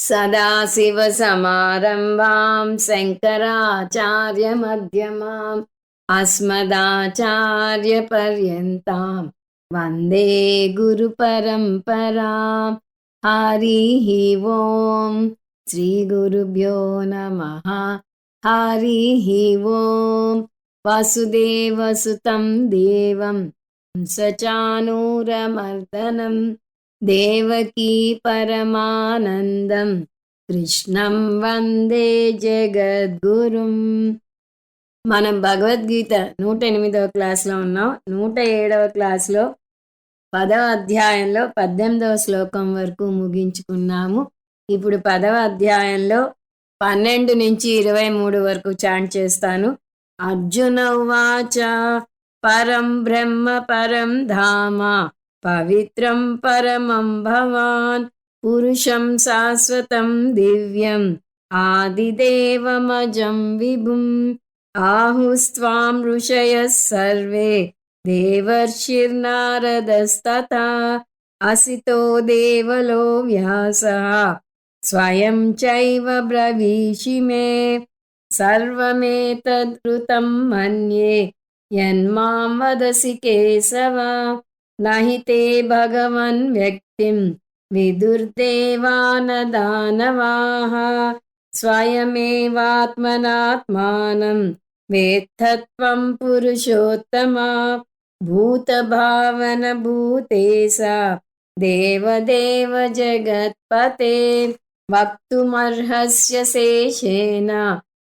सदाशिवसमारम्भां शङ्कराचार्यमध्यमाम् अस्मदाचार्यपर्यन्तां वन्दे गुरुपरम्पराम्। हरिः ओम् श्रीगुरुभ्यो नमः। हरिः ओम् वसुदेवसुतं देवं सचानूरमर्दनं देवकी परमानन्दं కృష్ణం వందే జగద్గురుం. మనం భగవద్గీత 108వ క్లాస్లో ఉన్నాం. 107వ క్లాస్లో 10వ అధ్యాయంలో 18వ శ్లోకం వరకు ముగించుకున్నాము. ఇప్పుడు 10వ అధ్యాయంలో 12 నుంచి 23 వరకు చాంట్ చేస్తాను. అర్జున ఉవాచ పరం బ్రహ్మ పరం ధామ పవిత్రం పరమం భవాన్ పురుషం శాశ్వతం దివ్యం ఆదిదేవమజం విభుం ఆహుస్త్వాం ఋషయః సర్వే దేవర్షిర్నారదస్తథా అసితో దేవలో వ్యాసః స్వయం చైవ బ్రవీషి మే సర్వమేతద్కృతం మన్యే యన్మాం వదసి కేశవ నహి తే భగవన్ వ్యక్తిం విదుర్దేవానదానవాః స్వయమేవాత్మనాత్మానం వేత్తత్వం పురుషోత్తమా భూతభావన భూతేశ దేవదేవ జగత్పతే వక్తుమర్హస్య శేషేణ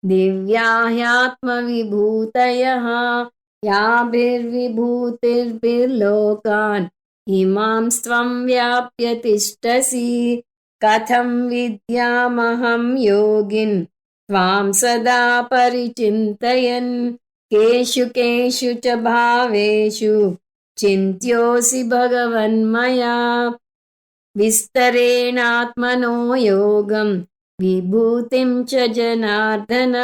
దివ్యాహ్యాత్మవిభూతయః యాభిర్విభూతిర్భిర్లోకాన్ ఇమాం స్త్వం వ్యాప్య తిష్టసి కథం విద్యామహం యోగిన్ త్వాం సదా పరిచింతయన్ కేషు కేషు చ భావేషు చింత్యోసి భగవన్మయా విస్తరేణాత్మనో యోగం విభూతిం చ జనార్దన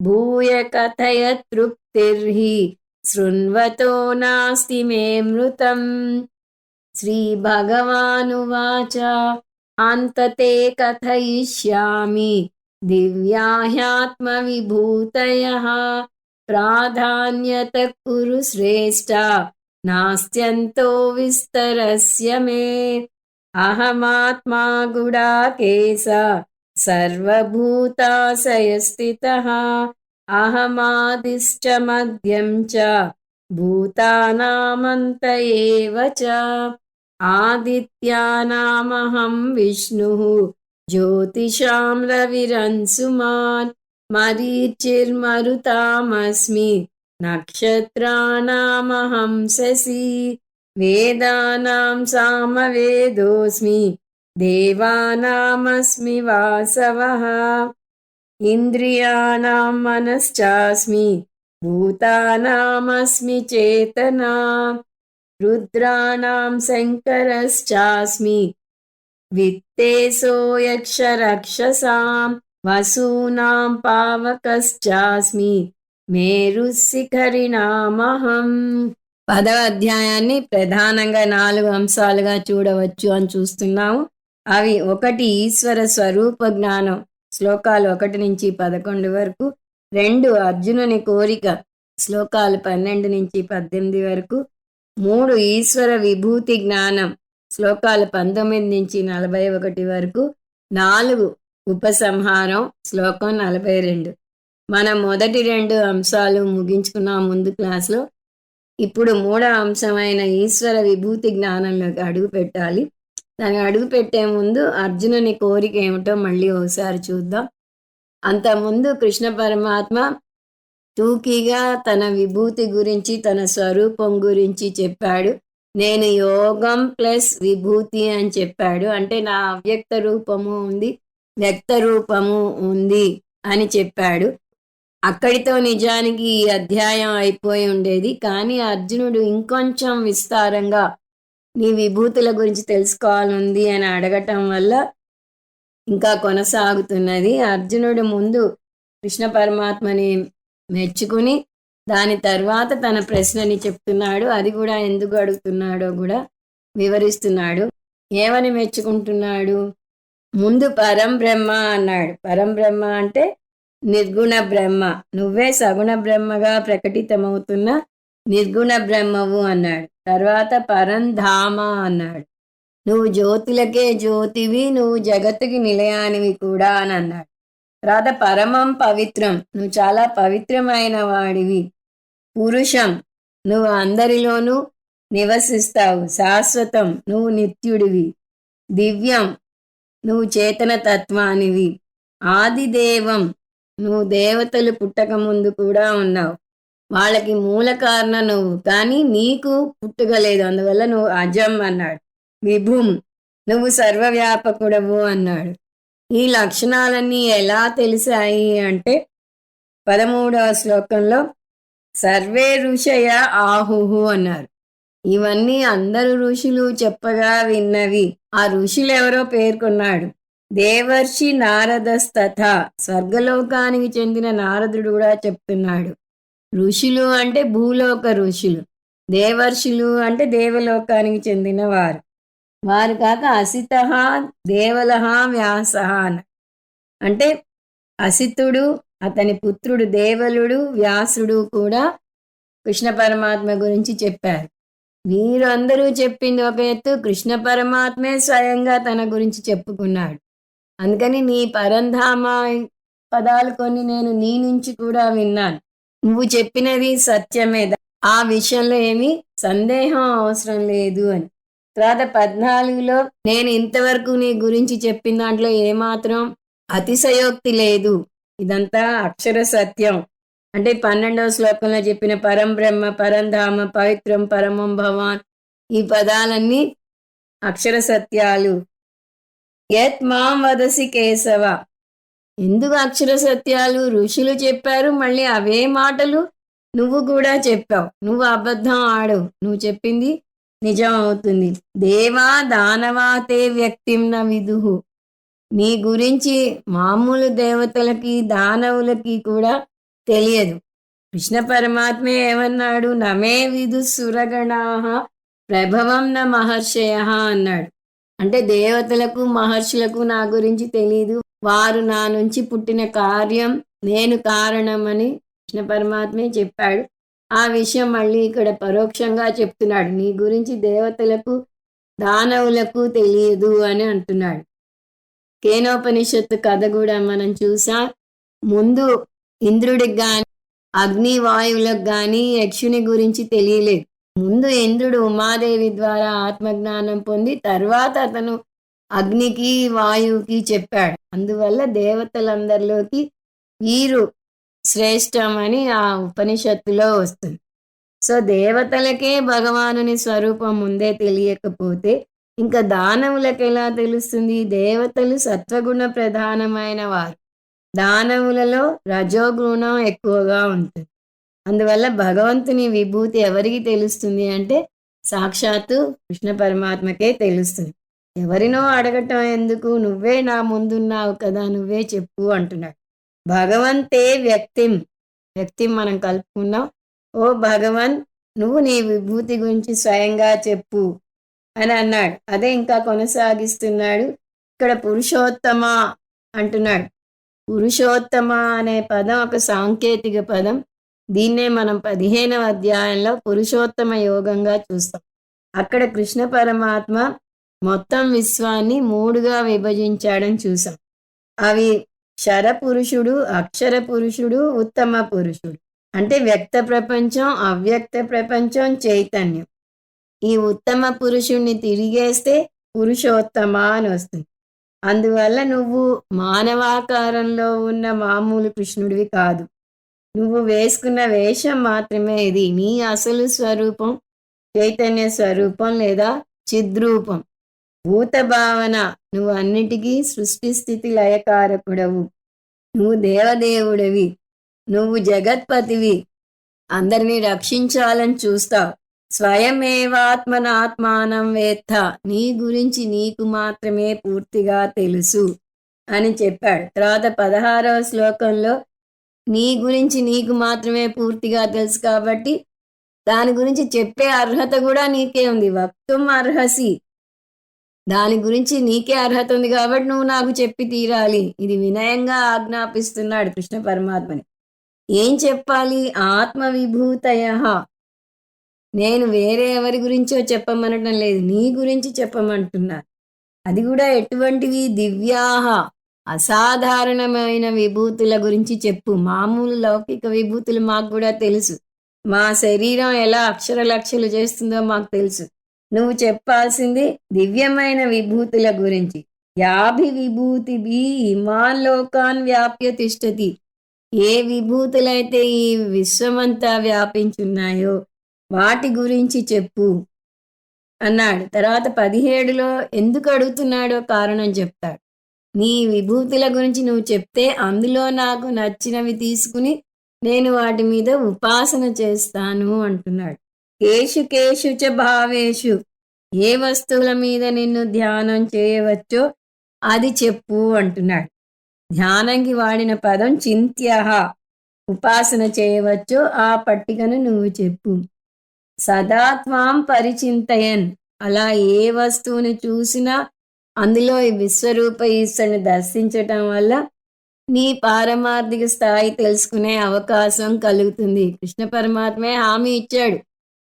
భూయ కథయ తృప్తిర్హి శృణ్వతో నాస్తి మే మృతం. శ్రీభగవానువాచ అంతతే కథయిష్యామి దివ్యాహ్యాత్మవిభూతయః ప్రాధాన్యత కురు శ్రేష్ఠ నాస్త్యంతో విస్తరస్య మే అహమాత్మా గుడాకేశ సర్వభూతాశయస్థితః అహమాదిశ్చ మధ్యం చ భూతానామంత ఏవ చ ఆదిత్యానామహం విష్ణుః జ్యోతిషాం రవిరన్సుమాన్ మరీచిర్మరుతామస్మి నక్షత్రాణామహం శశి వేదానాం సామవేదోస్మి దేవానామస్మి వాసవః ఇంద్రియాణాం మనశ్చాస్మి భూతానామస్మి చేతనా రుద్రాణాం శంకరశ్చాస్మి విత్తేశో యక్షరక్షసాం వసూనాం పావకశ్చాస్మి మేరుశిఖరిణామహం. 10వ అధ్యాయాన్ని ప్రధానంగా 4 అంశాలుగా చూడవచ్చు అని చూస్తున్నాము. అవి 1 ఈశ్వర స్వరూప జ్ఞానం శ్లోకాలు 1 నుంచి 11 వరకు, 2 అర్జునుని కోరిక శ్లోకాలు 12 నుంచి 18 వరకు, 3 ఈశ్వర విభూతి జ్ఞానం శ్లోకాలు 19 నుంచి 41 వరకు, 4 ఉపసంహారం శ్లోకం 42. మనం మొదటి 2 అంశాలు ముగించుకున్నాం ముందు క్లాస్లో. ఇప్పుడు 3వ అంశమైన ఈశ్వర విభూతి జ్ఞానంలోకి అడుగు పెట్టాలి. దాన్ని అడుగు పెట్టే ముందు అర్జునుని కోరిక ఏమిటో మళ్ళీ ఒకసారి చూద్దాం. అంతకుముందు కృష్ణ పరమాత్మ టూకీగా తన విభూతి గురించి, తన స్వరూపం గురించి చెప్పాడు. నేను యోగం ప్లస్ విభూతి అని చెప్పాడు. అంటే నా అవ్యక్త రూపము ఉంది, వ్యక్త రూపము ఉంది అని చెప్పాడు. అక్కడితో నిజానికి ఈ అధ్యాయం అయిపోయి ఉండేది. కానీ అర్జునుడు ఇంకొంచెం విస్తారంగా నీ విభూతుల గురించి తెలుసుకోవాలంది అని అడగటం వల్ల ఇంకా కొనసాగుతున్నది. అర్జునుడు ముందు కృష్ణ పరమాత్మని మెచ్చుకుని దాని తర్వాత తన ప్రశ్నని చెప్తున్నాడు. అది కూడా ఎందుకు అడుగుతున్నాడో కూడా వివరిస్తున్నాడు. ఏమని మెచ్చుకుంటున్నాడు? ముందు పరం బ్రహ్మ అన్నాడు. పరం బ్రహ్మ అంటే నిర్గుణ బ్రహ్మ. నువ్వే సగుణ బ్రహ్మగా ప్రకటితమవుతున్న నిర్గుణ బ్రహ్మవు అన్నాడు. తర్వాత పరంధామ అన్నాడు. నువ్వు జ్యోతులకే జ్యోతివి, నువ్వు జగత్తుకి నిలయానివి కూడా అని అన్నాడు. తర్వాత పరమం పవిత్రం, నువ్వు చాలా పవిత్రమైన వాడివి. పురుషం, నువ్వు అందరిలోనూ నివసిస్తావు. శాశ్వతం, నువ్వు నిత్యుడివి. దివ్యం, నువ్వు చేతన తత్వానివి. ఆదిదేవం, నువ్వు దేవతలు పుట్టక ముందు కూడా ఉన్నావు. వాళ్ళకి మూల కారణం నువ్వు, కానీ నీకు పుట్టుకలేదు, అందువల్ల నువ్వు అజం అన్నాడు. విభుం, నువ్వు సర్వవ్యాపకుడవు అన్నాడు. ఈ లక్షణాలన్నీ ఎలా తెలిసాయి అంటే 13వ శ్లోకంలో సర్వే ఋషయ ఆహుహు అన్నారు. ఇవన్నీ అందరు ఋషులు చెప్పగా విన్నవి. ఆ ఋషులు ఎవరో పేర్కొన్నాడు. దేవర్షి నారదస్తథ, స్వర్గలోకానికి చెందిన నారదుడు కూడా చెప్తున్నాడు. ఋషులు అంటే భూలోక ఋషులు, దేవర్షులు అంటే దేవలోకానికి చెందిన వారు. వారు కాక అసిత దేవలహ వ్యాస అంటే అసితుడు, అతని పుత్రుడు దేవలుడు, వ్యాసుడు కూడా కృష్ణ పరమాత్మ గురించి చెప్పారు. వీరందరూ చెప్పింది ఒక ఎత్తు, కృష్ణ పరమాత్మే స్వయంగా తన గురించి చెప్పుకున్నాడు. అందుకని నీ పరంధామ పదాలు కొన్ని నేను నీ నుంచి కూడా విన్నాను. నువ్వు చెప్పినది సత్యమే, ఆ విషయంలో ఏమీ సందేహం అవసరం లేదు అని. తర్వాత 14లో నేను ఇంతవరకు నీ గురించి చెప్పిన దాంట్లో ఏమాత్రం అతిశయోక్తి లేదు, ఇదంతా అక్షర సత్యం. అంటే 12వ శ్లోకంలో చెప్పిన పరం బ్రహ్మ, పరంధామ, పవిత్రం, పరమం భవాన్, ఈ పదాలన్నీ అక్షర సత్యాలు. యత్ మాం వదసి కేశవ, ఎందుకు అక్షర సత్యాలు? ఋషులు చెప్పారు, మళ్ళీ అవే మాటలు నువ్వు కూడా చెప్పావు. నువ్వు అబద్ధం ఆడవు, నువ్వు చెప్పింది నిజం అవుతుంది. దేవా దానవా తే వ్యక్తిం న విదుహు, నీ గురించి మామూలు దేవతలకి దానవులకి కూడా తెలియదు. కృష్ణ పరమాత్మే ఏమన్నాడు? నమే విదు సురగణాః ప్రభవం న మహర్షయ అన్నాడు. అంటే దేవతలకు మహర్షులకు నా గురించి తెలియదు, వారు నా నుంచి పుట్టిన కార్యం నేను కారణమని కృష్ణ పరమాత్మే చెప్పాడు. ఆ విషయం మళ్ళీ ఇక్కడ పరోక్షంగా చెప్తున్నాడు. నీ గురించి దేవతలకు దానవులకు తెలియదు అని అంటున్నాడు. కేనోపనిషత్తు కథ కూడా మనం చూసాం. ముందు ఇంద్రుడికి గాని అగ్ని వాయువులకు గాని యక్షుని గురించి తెలియలేదు. ముందు ఇంద్రుడు ఉమాదేవి ద్వారా ఆత్మజ్ఞానం పొంది తర్వాత అతను అగ్నికి వాయువుకి చెప్పాడు. అందువల్ల దేవతలందరిలోకి వీరు శ్రేష్టమని ఆ ఉపనిషత్తులో వస్తుంది. సో దేవతలకే భగవానుని స్వరూపం ముందే తెలియకపోతే ఇంకా దానవులకు ఎలా తెలుస్తుంది? దేవతలు సత్వగుణ ప్రధానమైన వారు, దానవులలో రజోగుణం ఎక్కువగా ఉంటుంది. అందువల్ల భగవంతుని విభూతి ఎవరికి తెలుస్తుంది అంటే సాక్షాత్తు కృష్ణ పరమాత్మకే తెలుస్తుంది. ఎవరినో అడగటం ఎందుకు, నువ్వే నా ముందున్నావు కదా, నువ్వే చెప్పు అంటున్నాడు. భగవంతే వ్యక్తిం, వ్యక్తిం మనం కలుపుకున్నాం. ఓ భగవన్, నువ్వు నీ విభూతి గురించి స్వయంగా చెప్పు అని అన్నాడు. అదే ఇంకా కొనసాగిస్తున్నాడు. ఇక్కడ పురుషోత్తమ అంటున్నాడు. పురుషోత్తమ అనే పదం ఒక సాంకేతిక పదం. దీన్నే మనం 15వ అధ్యాయంలో పురుషోత్తమ యోగంగా చూస్తాం. అక్కడ కృష్ణ పరమాత్మ మొత్తం విశ్వాన్ని 3గా విభజించాడని చూసాం. అవి క్షరపురుషుడు, అక్షర పురుషుడు, ఉత్తమ పురుషుడు. అంటే వ్యక్త ప్రపంచం, అవ్యక్త ప్రపంచం, చైతన్యం. ఈ ఉత్తమ పురుషుణ్ణి తిరిగేస్తే పురుషోత్తమ అని వస్తుంది. అందువల్ల నువ్వు మానవాకారంలో ఉన్న మామూలు కృష్ణుడివి కాదు. నువ్వు వేసుకున్న వేషం మాత్రమే ఇది. నీ అసలు స్వరూపం చైతన్య స్వరూపం లేదా చిద్రూపం, భూత భావన. నువ్వు అన్నిటికీ సృష్టి స్థితి లయకారకుడవు. నువ్వు దేవదేవుడివి, నువ్వు జగత్పతివి, అందరినీ రక్షించాలని చూస్తావు. స్వయమేవాత్మనాత్మానం వేత్త, నీ గురించి నీకు మాత్రమే పూర్తిగా తెలుసు అని చెప్పాడు. తర్వాత 16వ శ్లోకంలో నీ గురించి నీకు మాత్రమే పూర్తిగా తెలుసు కాబట్టి దాని గురించి చెప్పే అర్హత కూడా నీకే ఉంది. వక్తుం అర్హసి, దాని గురించి నీకే అర్హత ఉంది కాబట్టి నువ్వు నాకు చెప్పి తీరాలి. ఇది వినయంగా ఆజ్ఞాపిస్తున్నాడు కృష్ణ పరమాత్మని. ఏం చెప్పాలి? ఆత్మ విభూతయః. నేను వేరే ఎవరి గురించో చెప్పమనటం లేదు. నీ గురించి చెప్పమంటున్నా. అది కూడా ఎటువంటివి? దివ్యాహ, అసాధారణమైన విభూతుల గురించి చెప్పు. మామూలు లౌకిక విభూతులు మాకు కూడా తెలుసు. మా శరీరం ఎలా అక్షరలక్షలు చేస్తుందో మాకు తెలుసు. నువ్వు చెప్పాల్సింది దివ్యమైన విభూతుల గురించి. యాభి విభూతిభి ఇమాన్ లోకాన్ వ్యాప్య తిష్టతి. ఏ విభూతులైతే ఈ విశ్వమంతా వ్యాపించున్నాయో వాటి గురించి చెప్పు అన్నాడు. తర్వాత 17లో ఎందుకు అడుగుతున్నాడో కారణం చెప్తాడు. నీ విభూతుల గురించి నువ్వు చెప్తే అందులో నాకు నచ్చినవి తీసుకుని నేను వాటి మీద ఉపాసన చేస్తాను అంటున్నాడు. కేషు కేషు చ భావేషు, ఏ వస్తువుల మీద నిన్ను ధ్యానం చేయవచ్చో అది చెప్పు అంటున్నాడు. ధ్యానంకి వాడిన పదం చింత్యః. ఉపాసన చేయవచ్చో ఆ పట్టికను నువ్వు చెప్పు. సదా త్వాం పరిచింతయన్, అలా ఏ వస్తువుని చూసినా అందులో ఈ విశ్వరూప ఈశ్వరుని దర్శించటం వల్ల నీ పారమార్థిక స్థాయి తెలుసుకునే అవకాశం కలుగుతుంది. కృష్ణ పరమాత్మే హామీ ఇచ్చాడు.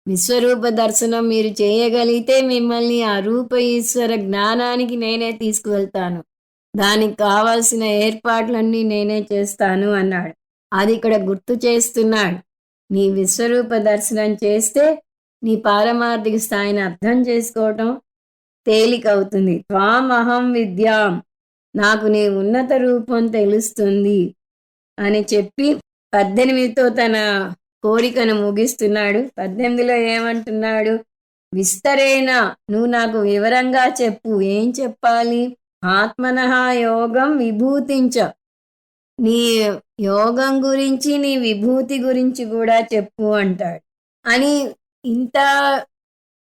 విశ్వరూప దర్శనం మీరు చేయగలిగితే మిమ్మల్ని ఆ రూప ఈశ్వర జ్ఞానానికి నేనే తీసుకువెళ్తాను. దానికి కావాల్సిన ఏర్పాట్లన్నీ నేనే చేస్తాను అన్నాడు. అది ఇక్కడ గుర్తు చేస్తున్నాడు. నీ విశ్వరూప దర్శనం చేస్తే నీ పారమార్థిక స్థాయిని అర్థం చేసుకోవటం తేలికవుతుంది. త్వామహం విద్యాం, నాకు నీ ఉన్నత రూపం తెలుస్తుంది అని చెప్పి 18తో తన కోరికను ముగిస్తున్నాడు. 18లో ఏమంటున్నాడు? విస్తరేణ, నువ్వు నాకు వివరంగా చెప్పు. ఏం చెప్పాలి? ఆత్మనః యోగం విభూతించ, నీ యోగం గురించి నీ విభూతి గురించి కూడా చెప్పు అంటాడు. అని ఇంత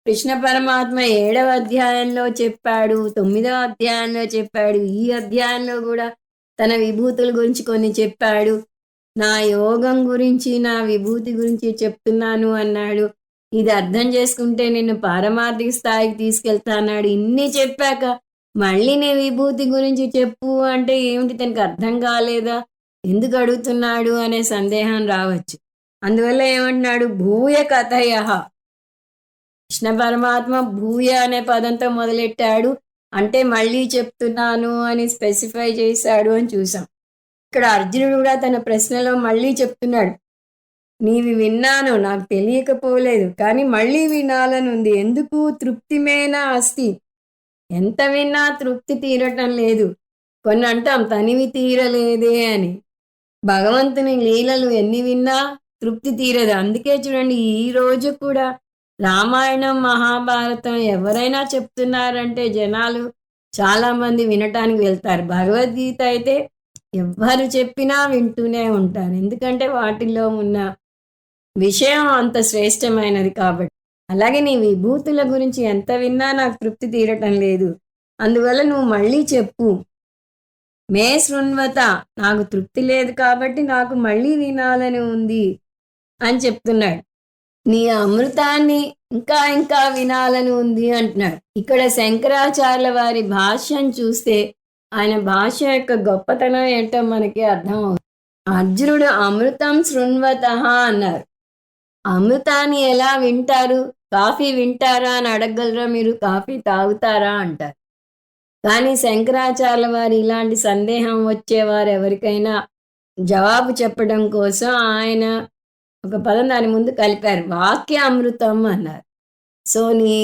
కృష్ణ పరమాత్మ 7వ అధ్యాయంలో చెప్పాడు, 9వ అధ్యాయంలో చెప్పాడు, ఈ అధ్యాయంలో కూడా తన విభూతుల గురించి కొన్ని చెప్పాడు. నా యోగం గురించి నా విభూతి గురించి చెప్తున్నాను అన్నాడు. ఇది అర్థం చేసుకుంటే నిన్ను పారమార్థిక స్థాయికి తీసుకెళ్తాన్నాడు. ఇన్ని చెప్పాక మళ్ళీ నీ విభూతి గురించి చెప్పు అంటే ఏమిటి? తనకు అర్థం కాలేదా? ఎందుకు అడుగుతున్నాడు అనే సందేహం రావచ్చు. అందువల్ల ఏమంటున్నాడు? భూయ కథయః. కృష్ణ పరమాత్మ భూయ అనే పదంతో మొదలెట్టాడు అంటే మళ్ళీ చెప్తున్నాను అని స్పెసిఫై చేశాడు అని చూసాం. ఇక్కడ అర్జునుడు కూడా తన ప్రశ్నలో మళ్ళీ చెప్తున్నాడు. నీవి విన్నాను, నాకు తెలియకపోలేదు, కానీ మళ్ళీ వినాలని ఉంది. ఎందుకు? తృప్తిమేనా అస్తి. ఎంత విన్నా తృప్తి తీరటం లేదు. కొన్ని అంటాం తనివి తీరలేదే అని. భగవంతుని లీలలు ఎన్ని విన్నా తృప్తి తీరదు. అందుకే చూడండి, ఈ రోజు కూడా రామాయణం మహాభారతం ఎవరైనా చెప్తున్నారంటే జనాలు చాలామంది వినటానికి వెళ్తారు. భగవద్గీత అయితే ఎవ్వరు చెప్పినా వింటూనే ఉంటారు. ఎందుకంటే వాటిల్లో ఉన్న విషయం అంత శ్రేష్టమైనది కాబట్టి. అలాగే నీ విభూతుల గురించి ఎంత విన్నా నాకు తృప్తి తీరటం లేదు. అందువల్ల నువ్వు మళ్ళీ చెప్పు. మే శృణ్వత, నాకు తృప్తి లేదు కాబట్టి నాకు మళ్ళీ వినాలని ఉంది అని చెప్తున్నాడు. నీ అమృతాన్ని ఇంకా ఇంకా వినాలని ఉంది అంటున్నాడు. ఇక్కడ శంకరాచార్యుల వారి భాష్యం చూస్తే ఆయన భాష యొక్క గొప్పతనం ఏంటో మనకి అర్థం అవుతుంది. అర్జునుడు అమృతం శృణ్వతః అన్నారు. అమృతాన్ని ఎలా వింటారు? కాఫీ వింటారా అని అడగగలరా మీరు? కాఫీ తాగుతారా అంటారు. కానీ శంకరాచార్యుల వారు ఇలాంటి సందేహం వచ్చేవారు ఎవరికైనా జవాబు చెప్పడం కోసం ఆయన ఒక పదం దాని ముందు కలిపారు. వాక్య అమృతం అన్నారు. సో నీ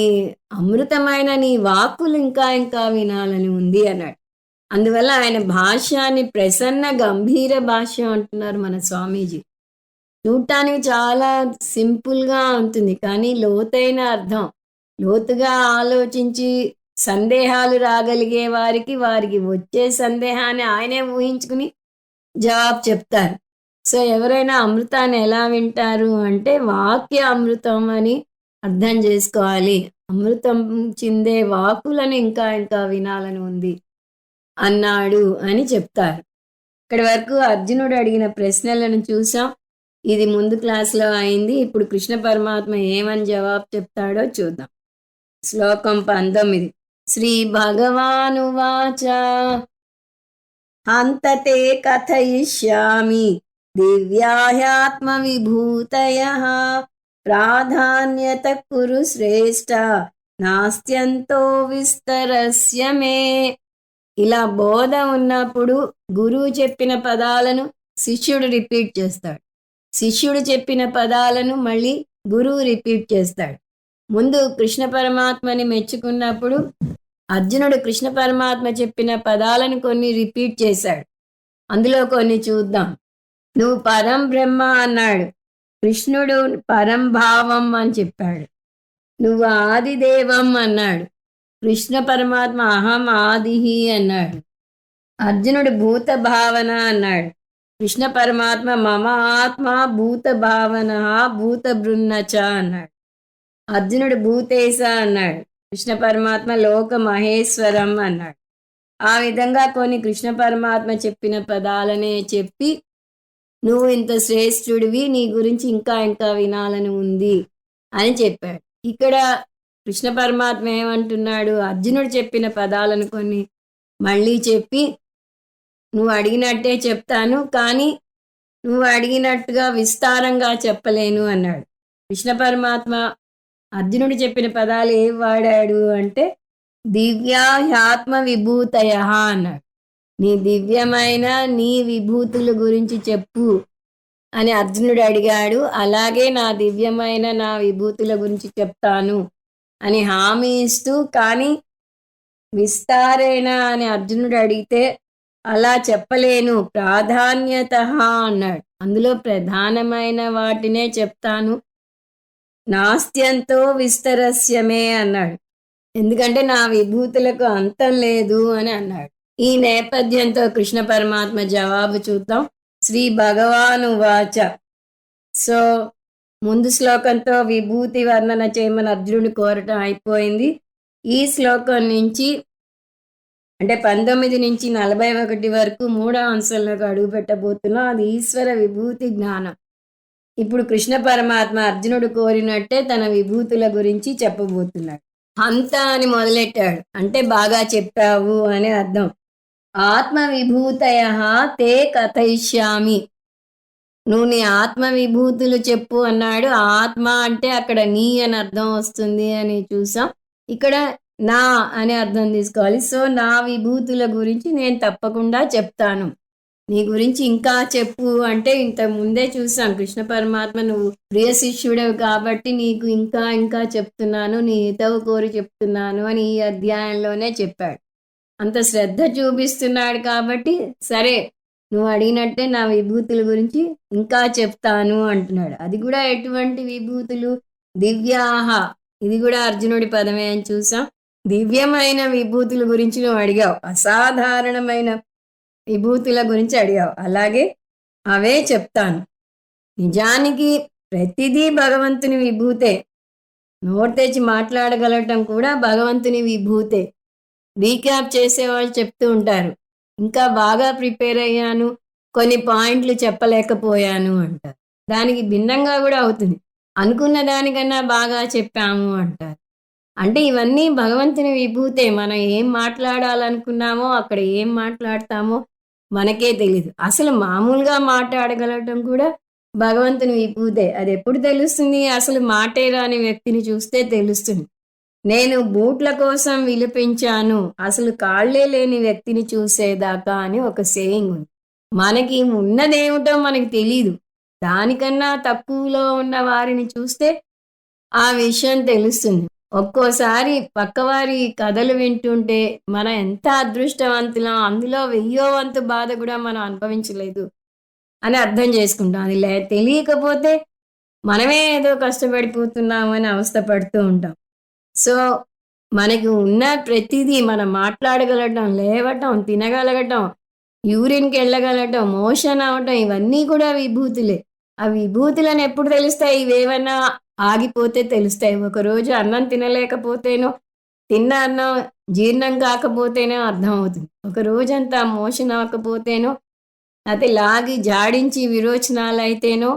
అమృతమైన నీ వాక్కులు ఇంకా ఇంకా వినాలని ఉంది అన్నాడు. అందువల్ల ఆయన భాష్యాన్ని ప్రసన్న గంభీర భాష్యం అంటున్నారు మన స్వామీజీ. చూడటానికి చాలా సింపుల్గా ఉంటుంది, కానీ లోతైన అర్థం. లోతుగా ఆలోచించి సందేహాలు రాగలిగే వారికి వచ్చే సందేహాన్ని ఆయనే ఊహించుకుని జవాబు చెప్తారు. సో ఎవరైనా అమృతాన్ని ఎలా వింటారు అంటే వాక్య అమృతం అని అర్థం చేసుకోవాలి. అమృతం చిందే వాకులను ఇంకా ఇంకా వినాలని ఉంది అన్నాడు అని చెప్తారు. ఇక్కడి వరకు అర్జునుడు అడిగిన ప్రశ్నలను చూసాం. ఇది ముందు క్లాస్లో అయింది. ఇప్పుడు కృష్ణ పరమాత్మ ఏమని జవాబు చెప్తాడో చూద్దాం. శ్లోకం 19. శ్రీభగవానువాచ హంతతే కథయిష్యామి దివ్యాహ్యాత్మవిభూతయః ప్రాధాన్యత కురు శ్రేష్ఠ నాస్త్యంతో విస్తరస్య మే. ఇలా బోధ ఉన్నప్పుడు గురువు చెప్పిన పదాలను శిష్యుడు రిపీట్ చేస్తాడు. శిష్యుడు చెప్పిన పదాలను మళ్ళీ గురువు రిపీట్ చేస్తాడు. ముందు కృష్ణ పరమాత్మని మెచ్చుకున్నప్పుడు అర్జునుడు కృష్ణ పరమాత్మ చెప్పిన పదాలను కొన్ని రిపీట్ చేశాడు. అందులో కొన్ని చూద్దాం. నువ్వు పరం బ్రహ్మ అన్నాడు. కృష్ణుడు పరం భావం అని చెప్పాడు. నువ్వు ఆదిదేవం అన్నాడు. కృష్ణ పరమాత్మ అహం ఆదిహి అన్నాడు. అర్జునుడు భూత భావన అన్నాడు. కృష్ణ పరమాత్మ మమ ఆత్మ భూత భావన భూత బృన్నచ అన్నాడు. అర్జునుడు భూతేశ అన్నాడు. కృష్ణ పరమాత్మ లోక మహేశ్వరం అన్నాడు. ఆ విధంగా కొన్ని కృష్ణ పరమాత్మ చెప్పిన పదాలనే చెప్పి నువ్వు ఇంత శ్రేష్ఠుడివి, నీ గురించి ఇంకా ఇంకా వినాలని ఉంది అని చెప్పాడు. ఇక్కడ కృష్ణ పరమాత్మ ఏమంటున్నాడు, అర్జునుడు చెప్పిన పదాలను కొన్ని మళ్ళీ చెప్పి నువ్వు అడిగినట్టే చెప్తాను, కానీ నువ్వు అడిగినట్టుగా విస్తారంగా చెప్పలేను అన్నాడు. కృష్ణ పరమాత్మ అర్జునుడు చెప్పిన పదాలు ఏం వాడాడు అంటే దివ్యాహ్యాత్మ విభూతయ అన్నాడు. నీ దివ్యమైన నీ విభూతుల గురించి చెప్పు అని అర్జునుడు అడిగాడు. అలాగే నా దివ్యమైన నా విభూతుల గురించి చెప్తాను అని హామీ ఇస్తూ, కానీ విస్తారేణ అని అర్జునుడు అడిగితే అలా చెప్పలేను, ప్రాధాన్యత అన్నాడు. అందులో ప్రధానమైన వాటినే చెప్తాను, నాస్త్యంతో విస్తరస్యమే అన్నాడు. ఎందుకంటే నా విభూతులకు అంతం లేదు అని అన్నాడు. ఈ నేపథ్యంతో కృష్ణ పరమాత్మ జవాబు చూద్దాం. శ్రీ భగవాను వాచ. సో ముందు శ్లోకంతో విభూతి వర్ణన చేయమని అర్జునుడు కోరటం అయిపోయింది. ఈ శ్లోకం నుంచి అంటే 19 నుంచి 41 వరకు 3వ అంశంలోకి అడుగు పెట్టబోతున్నాం. అది ఈశ్వర విభూతి జ్ఞానం. ఇప్పుడు కృష్ణ పరమాత్మ అర్జునుడు కోరినట్టే తన విభూతుల గురించి చెప్పబోతున్నాడు. హంత అని మొదలెట్టాడు అంటే బాగా చెప్పావు అని అర్థం. ఆత్మ విభూతయ తే కథయిష్యామి. నువ్వు నీ ఆత్మ విభూతులు చెప్పు అన్నాడు. ఆత్మ అంటే అక్కడ నీ అని అర్థం వస్తుంది అని చూసాం. ఇక్కడ నా అనే అర్థం తీసుకోవాలి. సో నా విభూతుల గురించి నేను తప్పకుండా చెప్తాను. నీ గురించి ఇంకా చెప్పు అంటే ఇంతకు ముందే చూసాం. కృష్ణ పరమాత్మ నువ్వు ప్రియ శిష్యుడవు కాబట్టి నీకు ఇంకా ఇంకా చెప్తున్నాను, నీ హితవు కోరి చెప్తున్నాను అని ఈ అధ్యాయంలోనే చెప్పాడు. అంత శ్రద్ధ చూపిస్తున్నాడు కాబట్టి సరే నువ్వు అడిగినట్టే నా విభూతుల గురించి ఇంకా చెప్తాను అంటున్నాడు. అది కూడా ఎటువంటి విభూతులు? దివ్యాహ. ఇది కూడా అర్జునుడి పదమే అని చూసాం. దివ్యమైన విభూతుల గురించి నువ్వు అడిగావు, అసాధారణమైన విభూతుల గురించి అడిగావు. అలాగే అవే చెప్తాను. నిజానికి ప్రతిదీ భగవంతుని విభూతే. నోరు తెచ్చి మాట్లాడగలటం కూడా భగవంతుని విభూతే. రీక్యాప్ చేసేవాళ్ళు చెప్తూ ఉంటారు, ఇంకా బాగా ప్రిపేర్ అయ్యాను, కొన్ని పాయింట్లు చెప్పలేకపోయాను అంటారు. దానికి భిన్నంగా కూడా అవుతుంది, అనుకున్న దానికన్నా బాగా చెప్పాము అంటారు. అంటే ఇవన్నీ భగవంతుని విభూతే. మనం ఏం మాట్లాడాలనుకున్నామో అక్కడ ఏం మాట్లాడతామో మనకే తెలీదు. అసలు మామూలుగా మాట్లాడగలగటం కూడా భగవంతుని విభూతే. అది ఎప్పుడు తెలుస్తుంది? అసలు మాటే రాని వ్యక్తిని చూస్తే తెలుస్తుంది. నేను బూట్ల కోసం విలిపించాను, అసలు కాళ్లే లేని వ్యక్తిని చూసేదాకా అని ఒక సేయింగ్ ఉంది. మనకి ఉన్నదేమిటో మనకి తెలీదు, దానికన్నా తక్కువలో ఉన్న వారిని చూస్తే ఆ విషయం తెలుస్తుంది. ఒక్కోసారి పక్కవారి కథలు వింటుంటే మనం ఎంత అదృష్టవంతులం, అందులో 1000వ వంతు బాధ కూడా మనం అనుభవించలేదు అని అర్థం చేసుకుంటాం. అది తెలియకపోతే మనమే ఏదో కష్టపడిపోతున్నాము అని అవస్థపడుతూ ఉంటాం. సో మనకు ఉన్న ప్రతిదీ, మనం మాట్లాడగలగటం, లేవటం, తినగలగటం, యూరిన్కి వెళ్ళగలగటం, మోషన్ అవటం, ఇవన్నీ కూడా విభూతులే. ఆ విభూతులను ఎప్పుడు తెలుస్తాయి? ఇవేవన్నా ఆగిపోతే తెలుస్తాయి. ఒకరోజు అన్నం తినలేకపోతేనో, తిన్న అన్నం జీర్ణం కాకపోతేనో అర్థం అవుతుంది. ఒక రోజంతా మోషన్ అవ్వకపోతేనో, అయితే లాగి జాడించి విరోచనాలు అయితేనో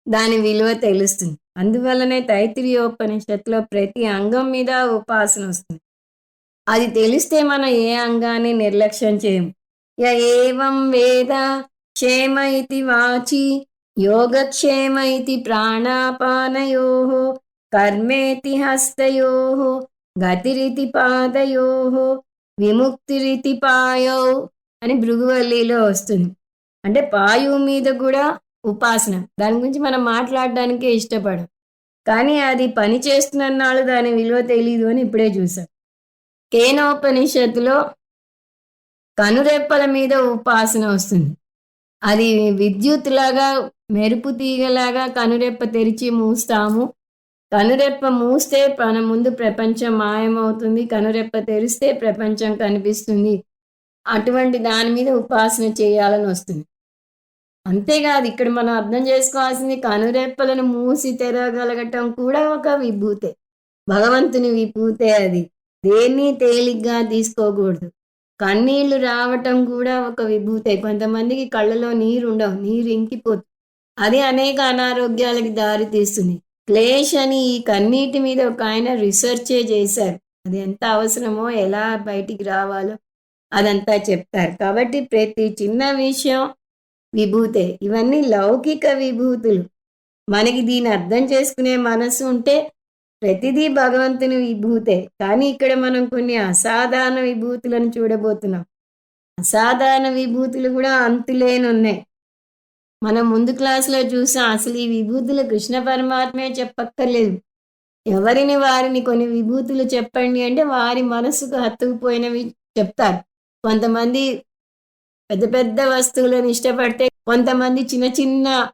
దాని విలువ తెలుస్తుంది. అందువల్లనే తైత్తిరీయోపనిషత్తులో ప్రతి అంగం మీద ఉపాసన వస్తుంది. అది తెలిస్తే మనం ఏ అంగాన్ని నిర్లక్ష్యం చేయం. ఏవం వేద క్షేమ ఇతి వాచి యోగక్షేమ ఇతి ప్రాణాపానయోః కర్మేతి హస్తయోః గతిరితి పాదయోః విముక్తిరితి పాయౌ అని భృగువల్లిలో వస్తుంది. అంటే పాయువు మీద కూడా ఉపాసన. దాని గురించి మనం మాట్లాడడానికే ఇష్టపడం. కానీ అది పని చేస్తున్నన్నాళ్ళు దాని విలువ తెలీదు అని ఇప్పుడే చూసాం. కేనోపనిషత్తులో కనురెప్పల మీద ఉపాసన వస్తుంది. అది విద్యుత్ లాగా, మెరుపు తీగలాగా కనురెప్ప తెరిచి మూస్తాము. కనురెప్ప మూస్తే మన ముందు ప్రపంచం మాయమవుతుంది. కనురెప్ప తెరిస్తే ప్రపంచం కనిపిస్తుంది. అటువంటి దాని మీద ఉపాసన చేయాలని వస్తుంది. అంతేకాదు ఇక్కడ మనం అర్థం చేసుకోవాల్సింది కనురెప్పలను మూసి తెరగలగటం కూడా ఒక విభూతే. భగవంతుని విభూతే అది. దేన్ని తేలిగ్గా తీసుకోకూడదు. కన్నీళ్లు రావటం కూడా ఒక విభూతే. కొంతమందికి కళ్ళలో నీరు ఉండవు, నీరు ఇంకిపోతుంది. అది అనేక అనారోగ్యాలకి దారి తీస్తుంది. క్లేష్ అని ఈ కన్నీటి మీద ఒక ఆయన రీసెర్చే చేశారు. అది ఎంత అవసరమో, ఎలా బయటికి రావాలో అదంతా చెప్తారు. కాబట్టి ప్రతి చిన్న విషయం విభూతే. ఇవన్నీ లౌకిక విభూతులు. మనకి దీన్ని అర్థం చేసుకునే మనసు ఉంటే ప్రతిదీ భగవంతుని విభూతే. కానీ ఇక్కడ మనం కొన్ని అసాధారణ విభూతులను చూడబోతున్నాం. అసాధారణ విభూతులు కూడా అంతులేనున్నాయి. మనం ముందు క్లాసులో చూసాం. అసలు ఈ విభూతులు కృష్ణ పరమాత్మే చెప్పక్కర్లేదు. ఎవరిని వారిని కొన్ని విభూతులు చెప్పండి అంటే వారి మనసుకు హత్తుకుపోయినవి చెప్తారు. కొంతమంది పెద్ద పెద్ద వస్తువులను ఇష్టపడితే, కొంతమంది చిన్న చిన్న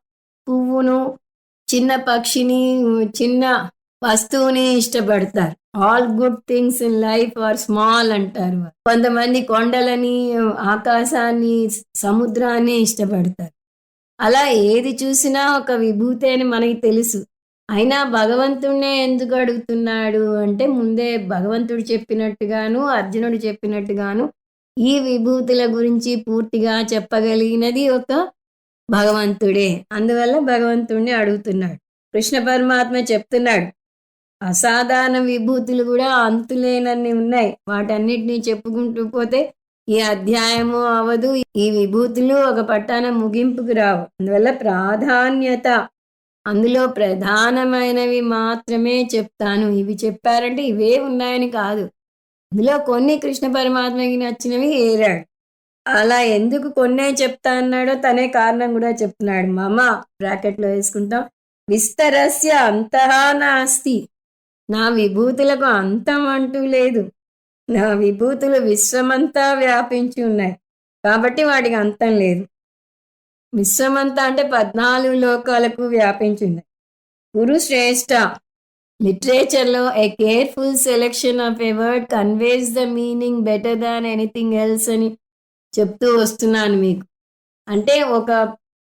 పువ్వును, చిన్న పక్షిని, చిన్న వస్తువుని ఇష్టపడతారు. All good things in life are small అంటారు. కొంతమంది కొండలని, ఆకాశాన్ని, సముద్రాన్ని ఇష్టపడతారు. అలా ఏది చూసినా ఒక విభూతి అని మనకి తెలుసు. అయినా భగవంతుణ్ణే ఎందుకు అడుగుతున్నాడు అంటే ముందే భగవంతుడు చెప్పినట్టుగాను, అర్జునుడు చెప్పినట్టుగాను ఈ విభూతుల గురించి పూర్తిగా చెప్పగలిగినది ఒక భగవంతుడే. అందువల్ల భగవంతుణ్ణి అడుగుతున్నాడు. కృష్ణ పరమాత్మ చెప్తున్నాడు, అసాధారణ విభూతులు కూడా అంతులేనన్ని ఉన్నాయి. వాటన్నిటినీ చెప్పుకుంటూ పోతే ఈ అధ్యాయము అవదు. ఈ విభూతులు ఒక పట్టాన ముగింపుకు రావు. అందువల్ల ప్రాధాన్యత, అందులో ప్రధానమైనవి మాత్రమే చెప్తాను. ఇవి చెప్పారంటే ఇవే ఉన్నాయని కాదు. అందులో కొన్ని కృష్ణ పరమాత్మకి నచ్చినవి ఏరాడు. అలా ఎందుకు కొన్నే చెప్తా అన్నాడో తనే కారణం కూడా చెప్తున్నాడు. మమ బ్రాకెట్లో వేసుకుంటాం. విస్తరస్య అంతః నాస్తి. నా విభూతులకు అంతం అంటూ లేదు. నా విభూతులు విశ్వమంతా వ్యాపించి ఉన్నాయి కాబట్టి వాటికి అంతం లేదు. విశ్వమంతా అంటే 14 లోకాలకు వ్యాపించింది. గురు శ్రేష్ఠ. లిటరేచర్లో a careful selection of a word conveys the meaning better than anything else అని చెప్తూ వస్తున్నాను మీకు. అంటే ఒక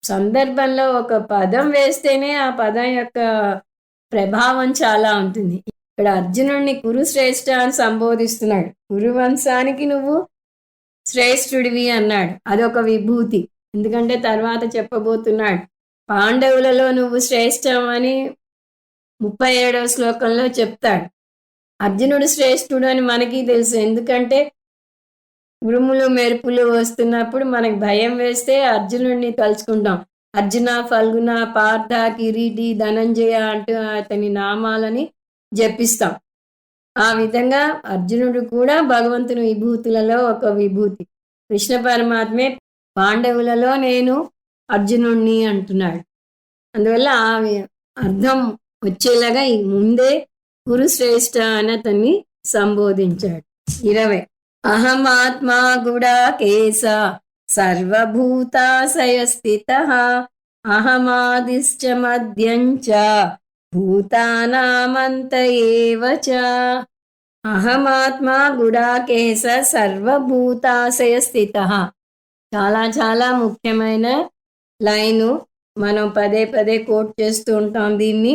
సందర్భంలో ఒక పదం వేస్తేనే ఆ పదం యొక్క ప్రభావం చాలా ఉంటుంది. ఇక్కడ అర్జునుడిని కురు శ్రేష్ఠ అని సంబోధిస్తున్నాడు. కురువంశానికి నువ్వు శ్రేష్ఠుడివి అన్నాడు. అదొక విభూతి. ఎందుకంటే తర్వాత చెప్పబోతున్నాడు పాండవులలో నువ్వు శ్రేష్టం అని 37వ శ్లోకంలో చెప్తాడు. అర్జునుడు శ్రేష్ఠుడు అని మనకి తెలుసు. ఎందుకంటే ఉరుములు మెరుపులు వస్తున్నప్పుడు మనకు భయం వేస్తే అర్జునుడిని తలుచుకుంటాం. అర్జున, ఫల్గుణ, పార్థ, కిరీటి, ధనంజయ అంటూ అతని నామాలని జపిస్తాం. ఆ విధంగా అర్జునుడు కూడా భగవంతుని విభూతులలో ఒక విభూతి. కృష్ణ పరమాత్మే పాండవులలో నేను అర్జునుణ్ణి అంటున్నాడు. అందువల్ల ఆ అర్థం వచ్చేలాగా ముందే గురు శ్రేష్ఠ అని అతన్ని సంబోధించాడు. 20 అహమాత్మా గుడాకేశ సర్వభూతాశయస్థితః అహమాదిశ్చ మధ్యంచ భూతానామంత ఏవ చ. అహమాత్మా గుడాకేశ సర్వభూతాశయస్థితః. చాలా చాలా ముఖ్యమైన లైను. మనం పదే పదే కోట్ చేస్తూ ఉంటాం దీన్ని.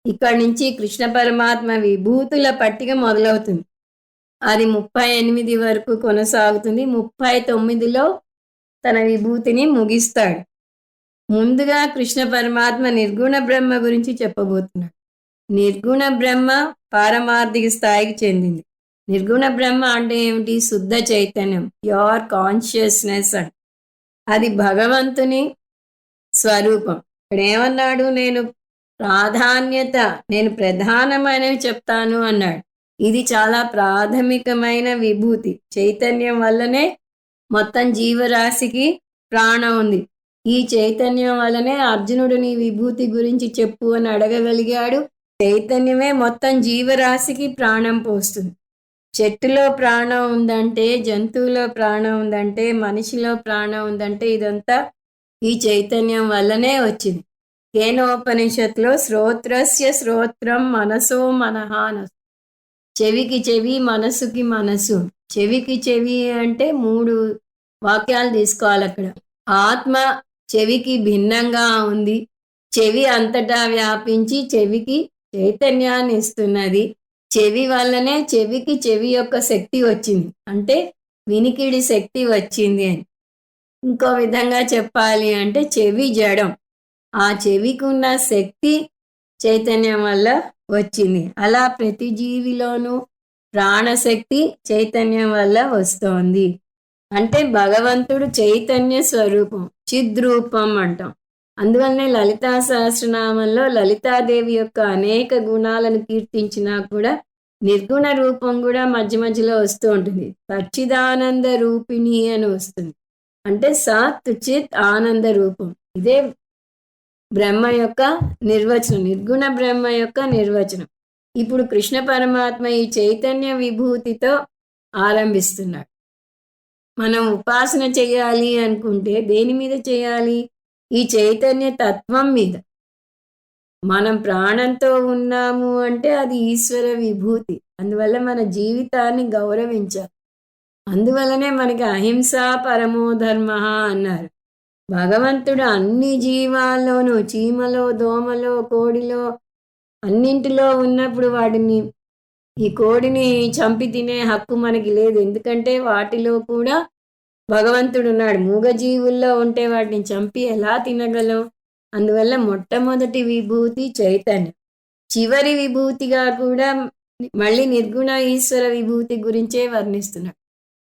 ఇక్కడి నుంచి కృష్ణ పరమాత్మ విభూతుల పట్టిక మొదలవుతుంది. అది 38 వరకు కొనసాగుతుంది. 39లో తన విభూతిని ముగిస్తాడు. ముందుగా కృష్ణ పరమాత్మ నిర్గుణ బ్రహ్మ గురించి చెప్పబోతున్నాడు. నిర్గుణ బ్రహ్మ పారమార్థిక స్థాయికి చెందింది. నిర్గుణ బ్రహ్మ అంటే ఏమిటి? శుద్ధ చైతన్యం, ప్యూర్ కాన్షియస్నెస్. అది భగవంతుని స్వరూపం. ఇక్కడ ఏమన్నాడు? నేను ప్రధానమైనవి చెప్తాను అన్నాడు. ఇది చాలా ప్రాథమికమైన విభూతి. చైతన్యం వల్లనే మొత్తం జీవరాశికి ప్రాణం ఉంది. ఈ చైతన్యం వల్లనే అర్జునుడు నీ విభూతి గురించి చెప్పు అని అడగగలిగాడు. చైతన్యమే మొత్తం జీవరాశికి ప్రాణం పోస్తుంది. చెట్టులో ప్రాణం ఉందంటే, జంతువులో ప్రాణం ఉందంటే, మనిషిలో ప్రాణం ఉందంటే ఇదంతా ఈ చైతన్యం వల్లనే వచ్చింది. కేనోపనిషత్తులో శ్రోత్రస్య శ్రోత్రం మనసో మనః. చెవికి చెవి, మనసుకి మనసు. చెవికి చెవి అంటే 3 వాక్యాలు తీసుకోవాలి అక్కడ. ఆత్మ చెవికి భిన్నంగా ఉంది. చెవి అంతటా వ్యాపించి చెవికి చైతన్యాన్ని ఇస్తున్నది. చెవి వల్లనే చెవికి చెవి యొక్క శక్తి వచ్చింది, అంటే వినికిడి శక్తి వచ్చింది అని. ఇంకో విధంగా చెప్పాలి అంటే చెవి జడం, ఆ చెవికి ఉన్న శక్తి చైతన్యం వల్ల వచ్చింది. అలా ప్రతి జీవిలోనూ ప్రాణశక్తి చైతన్యం వల్ల వస్తోంది. అంటే భగవంతుడు చైతన్య స్వరూపం, చిద్రూపం అంటాం. అందువల్లనే లలితా సహస్రనామంలో లలితాదేవి యొక్క అనేక గుణాలను కీర్తించినా కూడా నిర్గుణ రూపం కూడా మధ్య మధ్యలో వస్తూ ఉంటుంది. సచ్చిదానంద రూపిణి అని వస్తుంది. అంటే సత్ చిత్ ఆనంద రూపం. ఇదే బ్రహ్మ యొక్క నిర్వచనం, నిర్గుణ బ్రహ్మ యొక్క నిర్వచనం. ఇప్పుడు కృష్ణ పరమాత్మ ఈ చైతన్య విభూతితో ఆరంభిస్తున్నాడు. మనం ఉపాసన చేయాలి అనుకుంటే దేని మీద చేయాలి? ఈ చైతన్య తత్వం మీద. మనం ప్రాణంతో ఉన్నాము అంటే అది ఈశ్వర విభూతి. అందువల్ల మన జీవితాన్ని గౌరవించాలి. అందువల్లనే మనకి అహింసా పరమో ధర్మ అన్నారు. భగవంతుడు అన్ని జీవాల్లోనూ, చీమలో, దోమలో, కోడిలో, అన్నింటిలో ఉన్నప్పుడు ఈ కోడిని చంపి తినే హక్కు మనకి లేదు. ఎందుకంటే వాటిలో కూడా భగవంతుడు ఉన్నాడు. మూగజీవుల్లో ఉంటే వాటిని చంపి ఎలా తినగలం? అందువల్ల మొట్టమొదటి విభూతి చైతన్యం. చివరి విభూతిగా కూడా మళ్ళీ నిర్గుణ ఈశ్వర విభూతి గురించే వర్ణిస్తున్నాడు.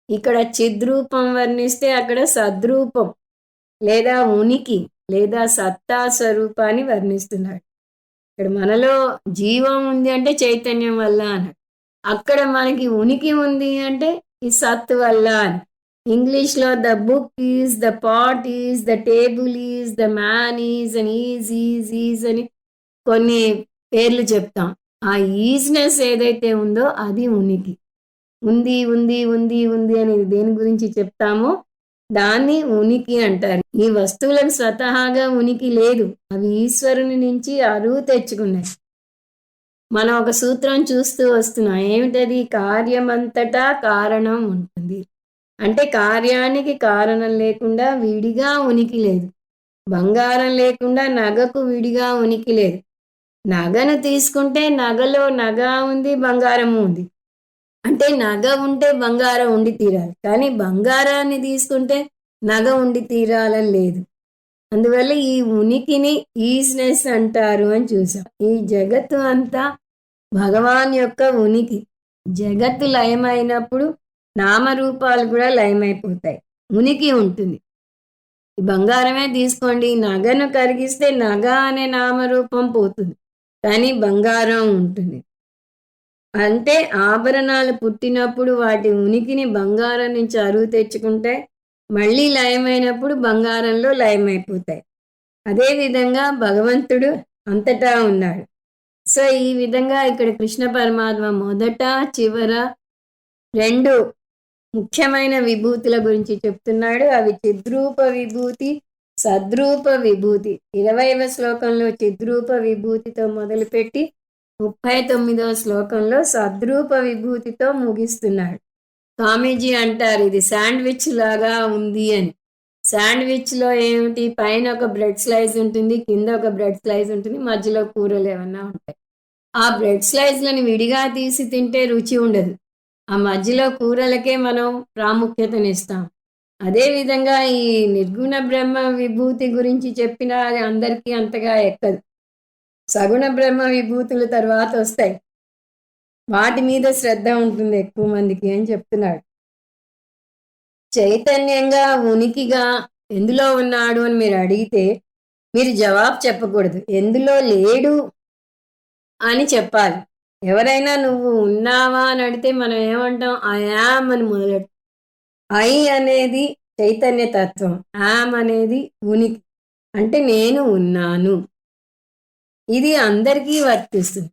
ఇక్కడ చిద్రూపం వర్ణిస్తే అక్కడ సద్రూపం లేదా ఉనికి లేదా సత్తా స్వరూపాన్ని వర్ణిస్తున్నాడు. ఇక్కడ మనలో జీవం ఉంది అంటే చైతన్యం వల్ల అన్నాడు. అక్కడ మనకి ఉనికి ఉంది అంటే ఈ సత్ వల్ల అని. ఇంగ్లీష్లో the book is, the pot is, the table is, the man is అని ఈజ్ అని కొన్ని పేర్లు చెప్తాం. ఆ ఈజ్నెస్ ఏదైతే ఉందో అది ఉనికి. ఉంది ఉంది ఉంది ఉంది అని దేని గురించి చెప్తామో దాన్ని ఉనికి అంటారు. ఈ వస్తువులకు స్వతహాగా ఉనికి లేదు, అవి ఈశ్వరుని నుంచి అరువు తెచ్చుకున్నాయి. మనం ఒక సూత్రం చూస్తూ వస్తున్నాం. ఏమిటది? కార్యమంతటా కారణం ఉంటుంది. అంటే కార్యానికి కారణం లేకుండా విడిగా ఉనికి లేదు. బంగారం లేకుండా నగకు విడిగా ఉనికి లేదు. నగను తీసుకుంటే నగలో నగ ఉంది, బంగారము ఉంది. అంటే నగ ఉంటే బంగారం ఉండి తీరాలి, కానీ బంగారాన్ని తీసుకుంటే నగ ఉండి తీరాలని లేదు. అందువల్ల ఈ ఉనికిని ఈజ్నెస్ అంటారు అని చూసాం. ఈ జగత్తు అంతా భగవాన్ యొక్క ఉనికి. జగత్తు లయమైనప్పుడు నామరూపాలు కూడా లయమైపోతాయి, ఉనికి ఉంటుంది. ఈ బంగారమే తీసుకోండి, నగను కరిగిస్తే నగ అనే నామరూపం పోతుంది, కానీ బంగారం ఉంటుంది. అంటే ఆభరణాలు పుట్టినప్పుడు వాటి ఉనికిని బంగారం నుంచి అరువు తెచ్చుకుంటే మళ్ళీ లయమైనప్పుడు బంగారంలో లయమైపోతాయి. అదేవిధంగా భగవంతుడు అంతటా ఉన్నాడు. సో ఈ విధంగా ఇక్కడ కృష్ణ పరమాత్మ మొదట చివర 2 ముఖ్యమైన విభూతుల గురించి చెప్తున్నాడు. అవి చిద్రూప విభూతి, సద్రూప విభూతి. 20వ శ్లోకంలో చిద్రూప విభూతితో మొదలుపెట్టి 39వ శ్లోకంలో సద్రూప విభూతితో ముగిస్తున్నాడు. స్వామీజీ అంటారు ఇది శాండ్విచ్ లాగా ఉంది అని. శాండ్విచ్లో ఏమిటి? పైన ఒక బ్రెడ్ స్లైస్ ఉంటుంది, కింద ఒక బ్రెడ్ స్లైస్ ఉంటుంది, మధ్యలో కూరలు ఏమన్నా ఉంటాయి. ఆ బ్రెడ్ స్లైస్లను విడిగా తీసి తింటే రుచి ఉండదు, ఆ మధ్యలో కూరలకే మనం ప్రాముఖ్యతనిస్తాం. అదేవిధంగా ఈ నిర్గుణ బ్రహ్మ విభూతి గురించి చెప్పినా అది అందరికీ అంతగా ఎక్కదు. సగుణ బ్రహ్మ విభూతులు తర్వాత వస్తాయి. వాటి మీద శ్రద్ధ ఉంటుంది ఎక్కువ మందికి అని చెప్తున్నాడు. చైతన్యంగా ఉనికిగా ఎందులో ఉన్నాడు అని మీరు అడిగితే మీరు జవాబు చెప్పకూడదు. ఎందులో లేడు అని చెప్పాలి. ఎవరైనా నువ్వు ఉన్నావా అని అడిగితే మనం ఏమంటాం? ఐ యామ్ అని మొదలెడతాం. ఐ అనేది చైతన్య తత్వం, యామ్ అనేది ఉనికి, అంటే నేను ఉన్నాను. ఇది అందరికీ వర్తిస్తుంది.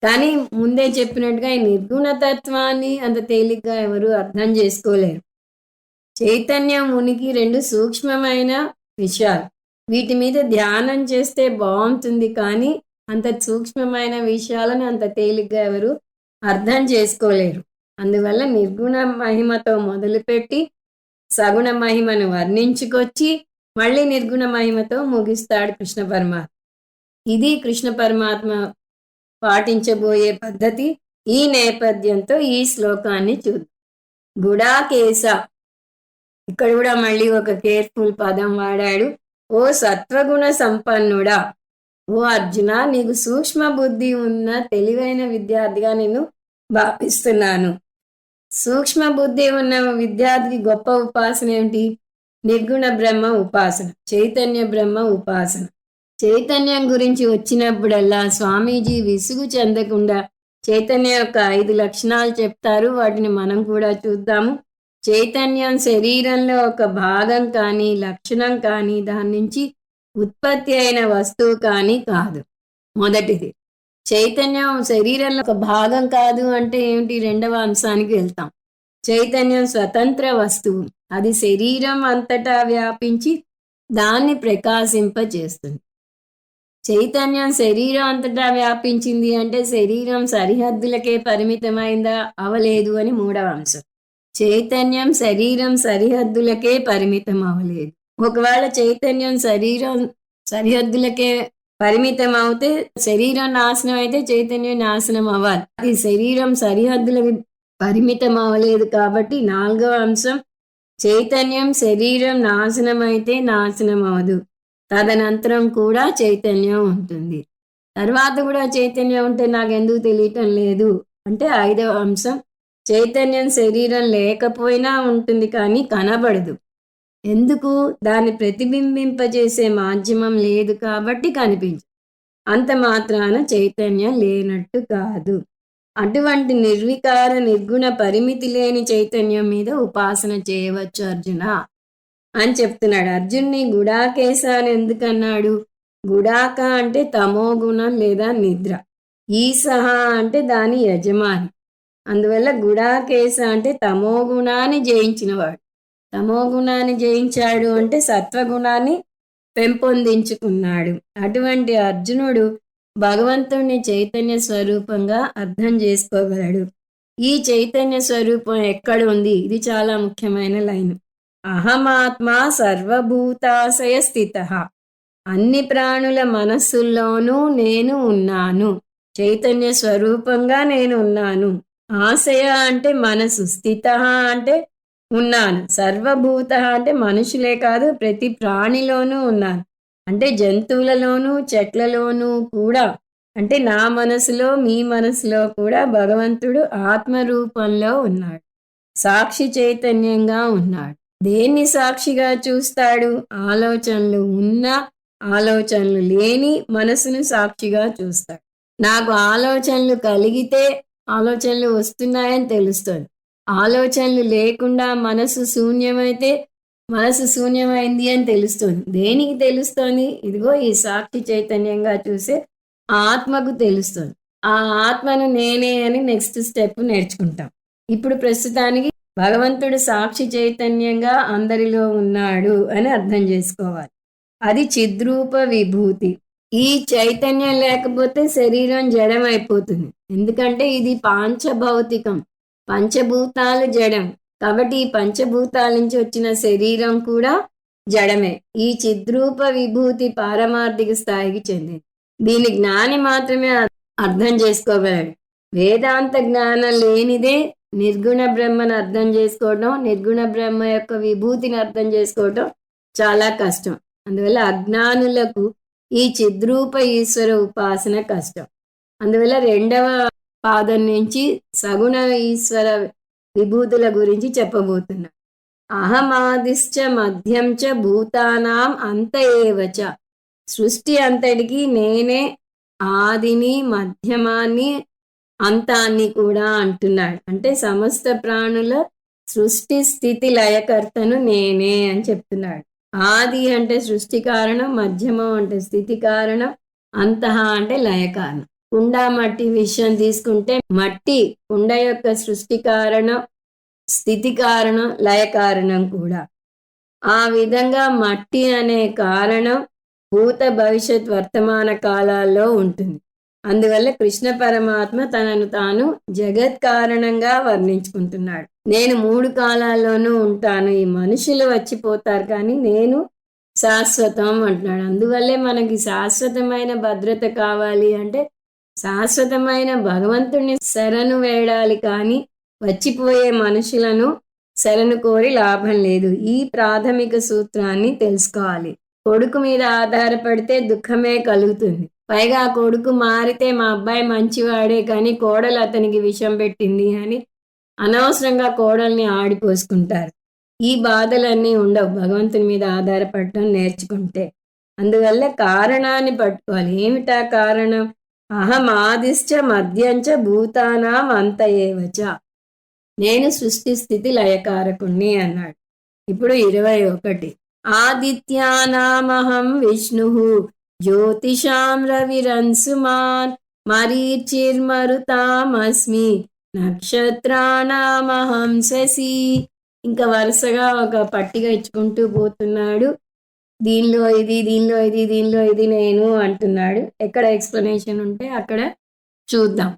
కానీ ముందే చెప్పినట్టుగా ఈ నిర్గుణ తత్వాన్ని అంత తేలిగ్గా ఎవరు అర్థం చేసుకోలేరు. చైతన్యం ఉనికి రెండు సూక్ష్మమైన విషయాలు. వీటి మీద ధ్యానం చేస్తే బాగుంటుంది, కానీ అంత సూక్ష్మమైన విషయాలను అంత తేలిగ్గా ఎవరు అర్థం చేసుకోలేరు. అందువల్ల నిర్గుణ మహిమతో మొదలుపెట్టి సగుణ మహిమను వర్ణించుకొచ్చి మళ్ళీ నిర్గుణ మహిమతో ముగిస్తాడు కృష్ణ పరమాత్మ. ఇది కృష్ణ పరమాత్మ పాటించబోయే పద్ధతి. ఈ నేపథ్యంతో ఈ శ్లోకాన్ని చూద్దాం. గుడాకేశ, ఇక్కడ కూడా మళ్ళీ ఒక కేర్ఫుల్ పదం వాడాడు. ఓ సత్వగుణ సంపన్నుడా, ఓ అర్జున, నీకు సూక్ష్మ బుద్ధి ఉన్న తెలివైన విద్యార్థిగా నేను భావిస్తున్నాను. సూక్ష్మ బుద్ధి ఉన్న విద్యార్థికి గొప్ప ఉపాసన ఏమిటి? నిర్గుణ బ్రహ్మ ఉపాసన, చైతన్య బ్రహ్మ ఉపాసన. చైతన్యం గురించి వచ్చినప్పుడల్లా స్వామీజీ విసుగు చెందకుండా చైతన్యం యొక్క 5 లక్షణాలు చెప్తారు. వాటిని మనం కూడా చూద్దాము. చైతన్యం శరీరంలో ఒక భాగం కానీ లక్షణం కానీ దాని నుంచి ఉత్పత్తి అయిన వస్తువు కానీ కాదు. మొదటిది, చైతన్యం శరీరంలో ఒక భాగం కాదు అంటే ఏమిటి? రెండవ అంశానికి వెళ్తాం. చైతన్యం స్వతంత్ర వస్తువు, అది శరీరం అంతటా వ్యాపించి దాన్ని ప్రకాశింపచేస్తుంది. చైతన్యం శరీరం అంతటా వ్యాపించింది అంటే శరీరం సరిహద్దులకే పరిమితమైందా? అవలేదు అని మూడవ అంశం. చైతన్యం శరీరం సరిహద్దులకే పరిమితం అవలేదు. ఒకవేళ చైతన్యం శరీరం సరిహద్దులకే పరిమితం అవుతే శరీరం నాశనం అయితే చైతన్యం నాశనం అవ్వాలి. అది శరీరం సరిహద్దులకి పరిమితం అవ్వలేదు కాబట్టి నాలుగవ అంశం, చైతన్యం శరీరం నాశనం అయితే నాశనం అవ్వదు, తదనంతరం కూడా చైతన్యం ఉంటుంది. తర్వాత కూడా చైతన్యం ఉంటే నాకెందుకు తెలియటం లేదు అంటే ఐదవ అంశం, చైతన్యం శరీరం లేకపోయినా ఉంటుంది కానీ కనబడదు. ఎందుకు? దాన్ని ప్రతిబింబింపజేసే మాధ్యమం లేదు కాబట్టి కనిపించదు. అంత మాత్రాన చైతన్యం లేనట్టు కాదు. అటువంటి నిర్వికార నిర్గుణ పరిమితి లేని చైతన్యం మీద ఉపాసన చేయవచ్చు అర్జున అని చెప్తున్నాడు. అర్జున్ని గుడాకేశ అని ఎందుకన్నాడు? గుడాక అంటే తమో గుణం లేదా నిద్ర, ఈసహ అంటే దాని యజమాని. అందువల్ల గుడాకేశ అంటే తమో గుణాన్ని జయించినవాడు. తమో గుణాన్ని జయించాడు అంటే సత్వగుణాన్ని పెంపొందించుకున్నాడు. అటువంటి అర్జునుడు భగవంతుడిని చైతన్య స్వరూపంగా అర్థం చేసుకోగలడు. ఈ చైతన్య స్వరూపం ఎక్కడ ఉంది? ఇది చాలా ముఖ్యమైన లైన్. అహమాత్మా సర్వభూతాశయ స్థిత, అన్ని ప్రాణుల మనస్సుల్లోనూ నేను ఉన్నాను. చైతన్య స్వరూపంగా నేను ఉన్నాను. ఆశయ అంటే మనసు, స్థిత అంటే ఉన్నాను, సర్వభూత అంటే మనుషులే కాదు ప్రతి ప్రాణిలోనూ ఉన్నాను, అంటే జంతువులలోనూ చెట్లలోనూ కూడా, అంటే నా మనసులో మీ మనసులో కూడా భగవంతుడు ఆత్మరూపంలో ఉన్నాడు, సాక్షి చైతన్యంగా ఉన్నాడు. దేన్ని సాక్షిగా చూస్తాడు? ఆలోచనలు ఉన్న ఆలోచనలు లేని మనసును సాక్షిగా చూస్తాడు. నాకు ఆలోచనలు కలిగితే ఆలోచనలు వస్తున్నాయని తెలుస్తుంది. ఆలోచనలు లేకుండా మనసు శూన్యమైతే మనసు శూన్యమైంది అని తెలుస్తుంది. దేనికి తెలుస్తోంది? ఇదిగో ఈ సాక్షి చైతన్యంగా చూసే ఆత్మకు తెలుస్తుంది. ఆ ఆత్మను నేనే అని నెక్స్ట్ స్టెప్ నేర్చుకుంటాం. ఇప్పుడు ప్రస్తుతానికి భగవంతుడు సాక్షి చైతన్యంగా అందరిలో ఉన్నాడు అని అర్థం చేసుకోవాలి. అది చిద్రూప విభూతి. ఈ చైతన్యం లేకపోతే శరీరం జడమైపోతుంది. ఎందుకంటే ఇది పాంచభౌతికం, పంచభూతాలు జడం. కాబట్టి ఈ పంచభూతాల నుంచి వచ్చిన శరీరం కూడా జడమే. ఈ చిద్రూప విభూతి పారమార్థిక స్థాయికి చెందింది. దీని జ్ఞాని మాత్రమే అర్థం చేసుకోగలడు. వేదాంత జ్ఞానం లేనిదే నిర్గుణ బ్రహ్మను అర్థం చేసుకోవడం, నిర్గుణ బ్రహ్మ యొక్క విభూతిని అర్థం చేసుకోవడం చాలా కష్టం. అందువల్ల అజ్ఞానులకు ఈ చిద్రూప ఈశ్వర ఉపాసన కష్టం. అందువల్ల రెండవ పాదం నుంచి సగుణ ఈశ్వర విభూతుల గురించి చెప్పబోతున్నా. అహమాదిశ్చ మధ్యం చ భూతానాం అంత ఏవచ. సృష్టి అంతటికి నేనే ఆదిని, మధ్యమాన్ని, అంతాన్ని కూడా అంటున్నాడు. అంటే సమస్త ప్రాణుల సృష్టి స్థితి లయకర్తను నేనే అని చెప్తున్నాడు. ఆది అంటే సృష్టి కారణం, మధ్యమం అంటే స్థితి కారణం, అంతః అంటే లయ కారణం. కుండ మట్టి విషయం తీసుకుంటే మట్టి కుండ యొక్క సృష్టి కారణం, స్థితి కారణం, లయ కారణం కూడా. ఆ విధంగా మట్టి అనే కారణం భూత భవిష్యత్ వర్తమాన కాలాల్లో ఉంటుంది. అందువల్ల కృష్ణ పరమాత్మ తనను తాను జగత్ కారణంగా వర్ణించుకుంటున్నాడు. నేను 3 కాలాల్లోనూ ఉంటాను, ఈ మనుషులు వచ్చిపోతారు కానీ నేను శాశ్వతం అంటున్నాడు. అందువల్లే మనకి శాశ్వతమైన భద్రత కావాలి అంటే శాశ్వతమైన భగవంతుణ్ణి శరణు వేడాలి, కానీ వచ్చిపోయే మనుషులను శరణు కోరి లాభం లేదు. ఈ ప్రాథమిక సూత్రాన్ని తెలుసుకోవాలి. కొడుకు మీద ఆధారపడితే దుఃఖమే కలుగుతుంది. పైగా కొడుకు మారితే మా అబ్బాయి మంచివాడే కానీ కోడలు అతనికి విషం పెట్టింది అని అనవసరంగా కోడల్ని ఆడిపోసుకుంటారు. ఈ బాధలన్నీ ఉండవు భగవంతుని మీద ఆధారపడటం నేర్చుకుంటే. అందువల్ల కారణాన్ని పట్టుకోవాలి. ఏమిటా కారణం? అహం ఆదిశ్చ మధ్యంచ భూతానాం అంత ఏవచ. నేను సృష్టి స్థితి లయకారకుణ్ణి అన్నాడు. ఇప్పుడు 21. ఆదిత్యానామహం విష్ణు జ్యోతిషాం రవిరన్సుమాన్ మరీచిర్మరుతామస్మి నక్షత్రాణామహం శశి. ఇంకా వరుసగా ఒక పట్టిక ఇచ్చుకుంటూ పోతున్నాడు. దీనిలో ఇది, దీనిలో ఇది, దీనిలో ఇది నేను అంటున్నాడు. ఎక్కడ ఎక్స్ప్లెనేషన్ ఉంటే అక్కడ చూద్దాం.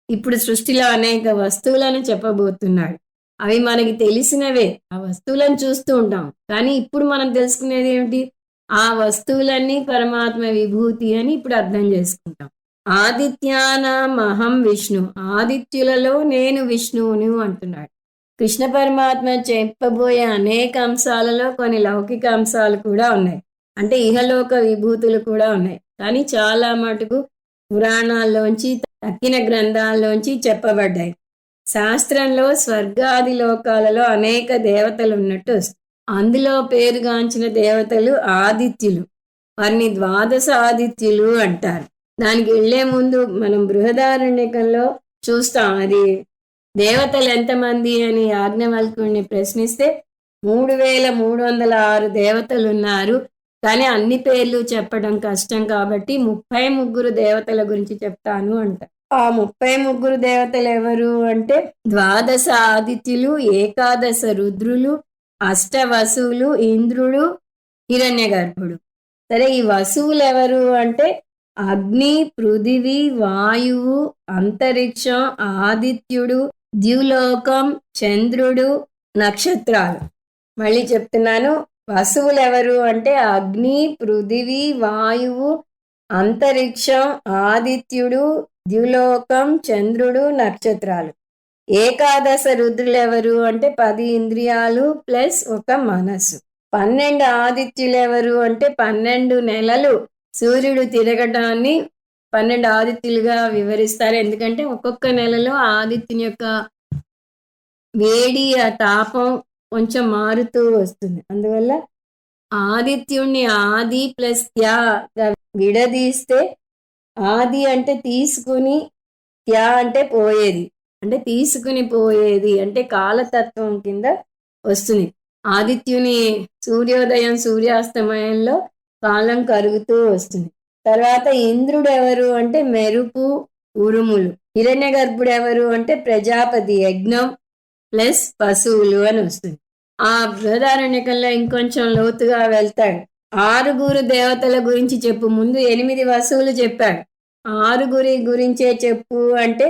ఇప్పుడు సృష్టిలో అనేక వస్తువులను చెప్పబోతున్నాడు. అవి మనకి తెలిసినవే, ఆ వస్తువులను చూస్తూ ఉంటాం. కానీ ఇప్పుడు మనం తెలుసుకునేది ఏమిటి? ఆ వస్తువులన్నీ పరమాత్మ విభూతి అని ఇప్పుడు అర్థం చేసుకుంటాం. ఆదిత్యానాం అహం విష్ణు. ఆదిత్యులలో నేను విష్ణువును అంటున్నాడు. కృష్ణ పరమాత్మ చెప్పబోయే అనేక అంశాలలో కొన్ని లౌకిక అంశాలు కూడా ఉన్నాయి. అంటే ఇహలోక విభూతులు కూడా ఉన్నాయి. కానీ చాలా మటుకు పురాణాల్లోంచి, తక్కిన గ్రంథాల్లోంచి చెప్పబడ్డాయి. శాస్త్రంలో స్వర్గాది లోకాలలో అనేక దేవతలు ఉన్నట్టు వస్తుంది. అందులో పేరుగాంచిన దేవతలు ఆదిత్యులు. వారిని ద్వాదశ ఆదిత్యులు అంటారు. దానికి వెళ్లే ముందు మనం బృహదారణ్యకంలో చూస్తాం. అది దేవతలు ఎంతమంది అని యాజ్ఞవల్కుడిని ప్రశ్నిస్తే 3306 దేవతలు ఉన్నారు. కానీ అన్ని పేర్లు చెప్పడం కష్టం కాబట్టి 33 దేవతల గురించి చెప్తాను అంట. ఆ 33 దేవతలు ఎవరు అంటే ద్వాదశ ఆదిత్యులు, ఏకాదశ రుద్రులు, 8 వసువులు, ఇంద్రుడు, హిరణ్యగర్భుడు. సరే, ఈ వసువులు ఎవరు అంటే అగ్ని, పృథివీ, వాయువు, అంతరిక్షం, ఆదిత్యుడు, ద్యులోకం, చంద్రుడు, నక్షత్రాలు. మళ్ళీ చెప్తున్నాను, వసువులు ఎవరు అంటే అగ్ని, పృథివీ, వాయువు, అంతరిక్షం, ఆదిత్యుడు, ద్యులోకం, చంద్రుడు, నక్షత్రాలు. ఏకాదశ రుద్రులు ఎవరు అంటే 10 ఇంద్రియాలు ప్లస్ 1 మనస్సు. 12 ఆదిత్యులు ఎవరు అంటే 12 నెలలు సూర్యుడు తిరగటాన్ని 12 ఆదిత్యులుగా వివరిస్తారు. ఎందుకంటే ఒక్కొక్క నెలలో ఆదిత్యుని యొక్క వేడి, ఆ తాపం కొంచెం మారుతూ వస్తుంది. అందువల్ల ఆదిత్యుణ్ణి ఆది ప్లస్ త్యాగా విడదీస్తే ఆది అంటే తీసుకుని, త్యా అంటే పోయేది, అంటే తీసుకుని పోయేది, అంటే కాలతత్వం కింద వస్తుంది. ఆదిత్యుని సూర్యోదయం, సూర్యాస్తమయంలో కాలం కరుగుతూ వస్తుంది. తర్వాత ఇంద్రుడు ఎవరు అంటే మెరుపు, ఉరుములు. హిరణ్యగర్భుడు ఎవరు అంటే ప్రజాపతి, యజ్ఞం ప్లస్ పశువులు అని వస్తుంది. ఆ బృహదారణ్యకంలో ఇంకొంచెం లోతుగా వెళ్తాడు. 6 దేవతల గురించి చెప్పు, ముందు 8 వసువులు చెప్పాడు. 6 గురించే చెప్పు అంటే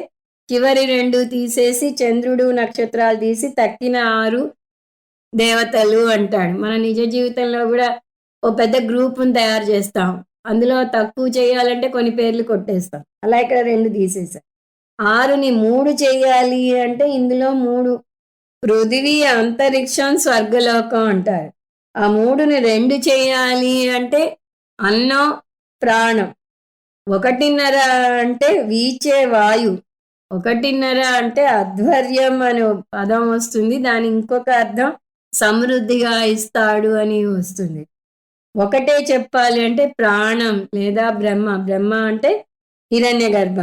చివరి 2 తీసేసి చంద్రుడు, నక్షత్రాలు తీసి తక్కిన 6 దేవతలు అంటాడు. మన నిజ జీవితంలో కూడా ఓ పెద్ద గ్రూప్ను తయారు చేస్తాం. అందులో తక్కువ చేయాలంటే కొన్ని పేర్లు కొట్టేస్తాం. అలా ఇక్కడ 2 తీసేసాం. 6ని 3 చేయాలి అంటే ఇందులో 3 పృథివీ, అంతరిక్షం, స్వర్గలోకం అంటారు. ఆ 3ని 2 చేయాలి అంటే అన్నం, ప్రాణం. 1.5 అంటే వీచే వాయు. ఒకటిన్నర అంటే అధ్వర్యం అనే పదం వస్తుంది. దాని ఇంకొక అర్థం సమృద్ధిగా ఇస్తాడు అని వస్తుంది. ఒకటే చెప్పాలి అంటే ప్రాణం లేదా బ్రహ్మ. బ్రహ్మ అంటే హిరణ్యగర్భ.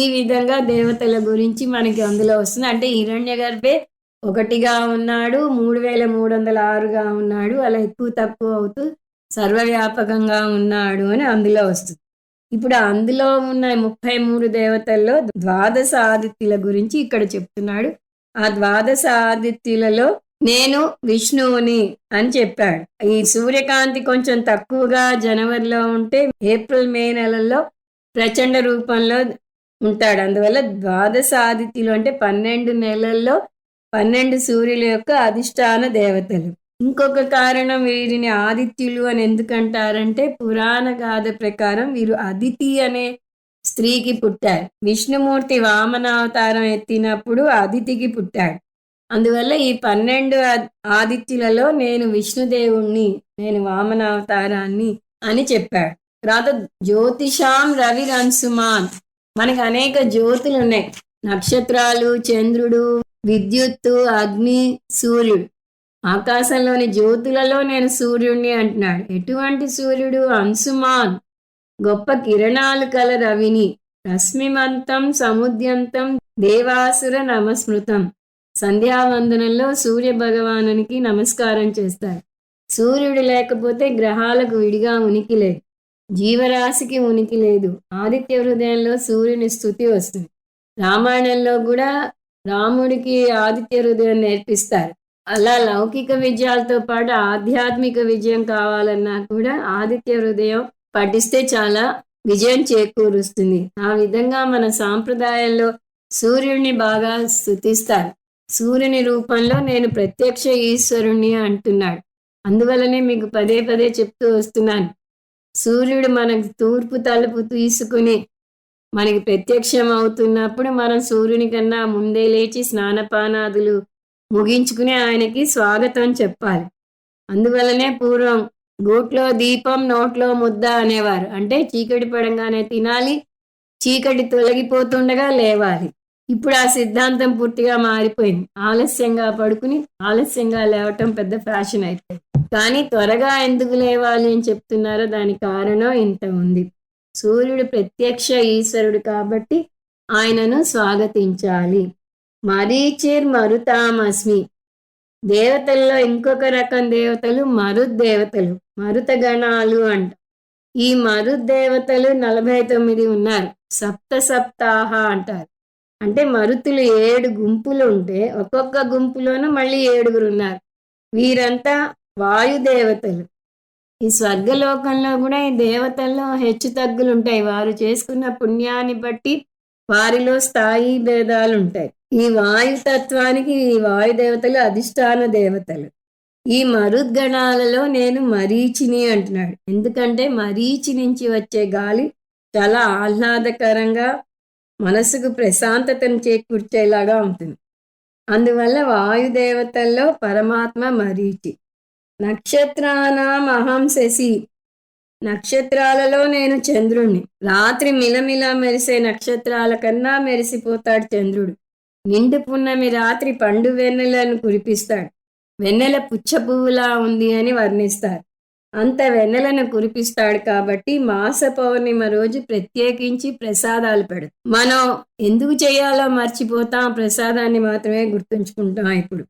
ఈ విధంగా దేవతల గురించి మనకి అందులో వస్తుంది. అంటే హిరణ్యగర్భే ఒకటిగా ఉన్నాడు, 3306గా ఉన్నాడు, అలా ఎక్కువ తక్కువ అవుతూ సర్వవ్యాపకంగా ఉన్నాడు అని అందులో వస్తుంది. ఇప్పుడు అందులో ఉన్న 33 దేవతల్లో ద్వాదశ ఆదిత్యుల గురించి ఇక్కడ చెప్తున్నాడు. ఆ ద్వాదశ ఆదిత్యులలో నేను విష్ణువుని అని చెప్పాడు. ఈ సూర్యకాంతి కొంచెం తక్కువగా జనవరిలో ఉంటే ఏప్రిల్ మే నెలల్లో ప్రచండ రూపంలో ఉంటాడు. అందువల్ల ద్వాదశ ఆదిత్యులు అంటే 12 నెలల్లో 12 సూర్యుల యొక్క అధిష్టాన దేవతలు. ఇంకొక కారణం వీరిని ఆదిత్యులు అని ఎందుకంటారంటే పురాణ గాథ ప్రకారం వీరు అదితి అనే స్త్రీకి పుట్టారు. విష్ణుమూర్తి వామనావతారం ఎత్తినప్పుడు అదితికి పుట్టాడు. అందువల్ల ఈ 12 ఆదిత్యులలో నేను విష్ణుదేవుణ్ణి, నేను వామనావతారాన్ని అని చెప్పాడు. తర్వాత జ్యోతిషాం రవిరంశుమాన్, మనకి అనేక జ్యోతులు ఉన్నాయి. నక్షత్రాలు, చంద్రుడు, విద్యుత్తు, అగ్ని, సూర్యుడు. ఆకాశంలోని జ్యోతులలో నేను సూర్యుడిని అంటున్నాడు. ఎటువంటి సూర్యుడు? అంశుమాన్, గొప్ప కిరణాలు కల రవిని. రశ్మిమంతం సముద్యంతం దేవాసుర నమస్మృతం. సంధ్యావందనంలో సూర్య భగవానునికి నమస్కారం చేస్తారు. సూర్యుడు లేకపోతే గ్రహాలకు విడిగా ఉనికి లేదు, జీవరాశికి ఉనికి లేదు. ఆదిత్య హృదయంలో సూర్యుని స్తుతి వస్తుంది. రామాయణంలో కూడా రాముడికి ఆదిత్య హృదయం నేర్పిస్తారు. అలా లౌకిక విజయాలతో పాటు ఆధ్యాత్మిక విజయం కావాలన్నా కూడా ఆదిత్య హృదయం పఠిస్తే చాలా విజయం చేకూరుస్తుంది. ఆ విధంగా మన సాంప్రదాయంలో సూర్యుడిని బాగా స్తుతిస్తారు. సూర్యుని రూపంలో నేను ప్రత్యక్ష ఈశ్వరుణ్ణి అంటున్నాడు. అందువల్లనే మీకు పదే పదే చెప్తూ వస్తున్నాను. సూర్యుడు మనకు తూర్పు తలుపు తీసుకుని మనకి ప్రత్యక్షం అవుతున్నప్పుడు మనం సూర్యుని కన్నా ముందే లేచి స్నానపానాదులు ముగించుకుని ఆయనకి స్వాగతం చెప్పాలి. అందువల్లనే పూర్వం గూట్లో దీపం నోట్లో ముద్ద అనేవారు. అంటే చీకటి పడంగానే తినాలి, చీకటి తొలగిపోతుండగా లేవాలి. ఇప్పుడు ఆ సిద్ధాంతం పూర్తిగా మారిపోయింది. ఆలస్యంగా పడుకుని ఆలస్యంగా లేవటం పెద్ద ఫ్యాషన్ అయిపోయింది. కానీ త్వరగా ఎందుకు లేవాలి అని చెప్తున్నారో దానికి కారణం ఇంత ఉంది. సూర్యుడు ప్రత్యక్ష ఈశ్వరుడు కాబట్టి ఆయనను స్వాగతించాలి. మరీచిర్ మరుతామస్మి. దేవతల్లో ఇంకొక రకం దేవతలు మరుద్దేవతలు, మరుత గణాలు అంట. ఈ మరుద్దేవతలు 49 ఉన్నారు. సప్త సప్తాహ అంటారు. అంటే మరుతులు 7 గుంపులు ఉంటే ఒక్కొక్క గుంపులోనూ మళ్ళీ 7 ఉన్నారు. వీరంతా వాయుదేవతలు. ఈ స్వర్గలోకంలో కూడా ఈ దేవతల్లో హెచ్చు తగ్గులు ఉంటాయి. వారు చేసుకున్న పుణ్యాన్ని బట్టి వారిలో స్థాయి భేదాలు ఉంటాయి. ఈ వాయుతత్వానికి ఈ వాయుదేవతలు అధిష్టాన దేవతలు. ఈ మరుద్గణాలలో నేను మరీచిని అంటున్నాడు. ఎందుకంటే మరీచి నుంచి వచ్చే గాలి చాలా ఆహ్లాదకరంగా మనసుకు ప్రశాంతతను చేకూర్చేలాగా ఉంటుంది. అందువల్ల వాయుదేవతల్లో పరమాత్మ మరీచి. నక్షత్రానాం అహం శశి. నక్షత్రాలలో నేను చంద్రుణ్ణి. రాత్రి మిలమిల మెరిసే నక్షత్రాల కన్నా మెరిసిపోతాడు చంద్రుడు. నిండు పున్నమి రాత్రి పండు వెన్నెలను కురిపిస్తాడు. వెన్నెల పుచ్చ పువ్వులా ఉంది అని వర్ణిస్తారు. అంత వెన్నెలను కురిపిస్తాడు కాబట్టి మాస పౌర్ణిమ రోజు ప్రత్యేకించి ప్రసాదాలు పెడతాం. మనం ఎందుకు చేయాలో మర్చిపోతాం, ప్రసాదాన్ని మాత్రమే గుర్తుంచుకుంటాం ఇప్పుడు.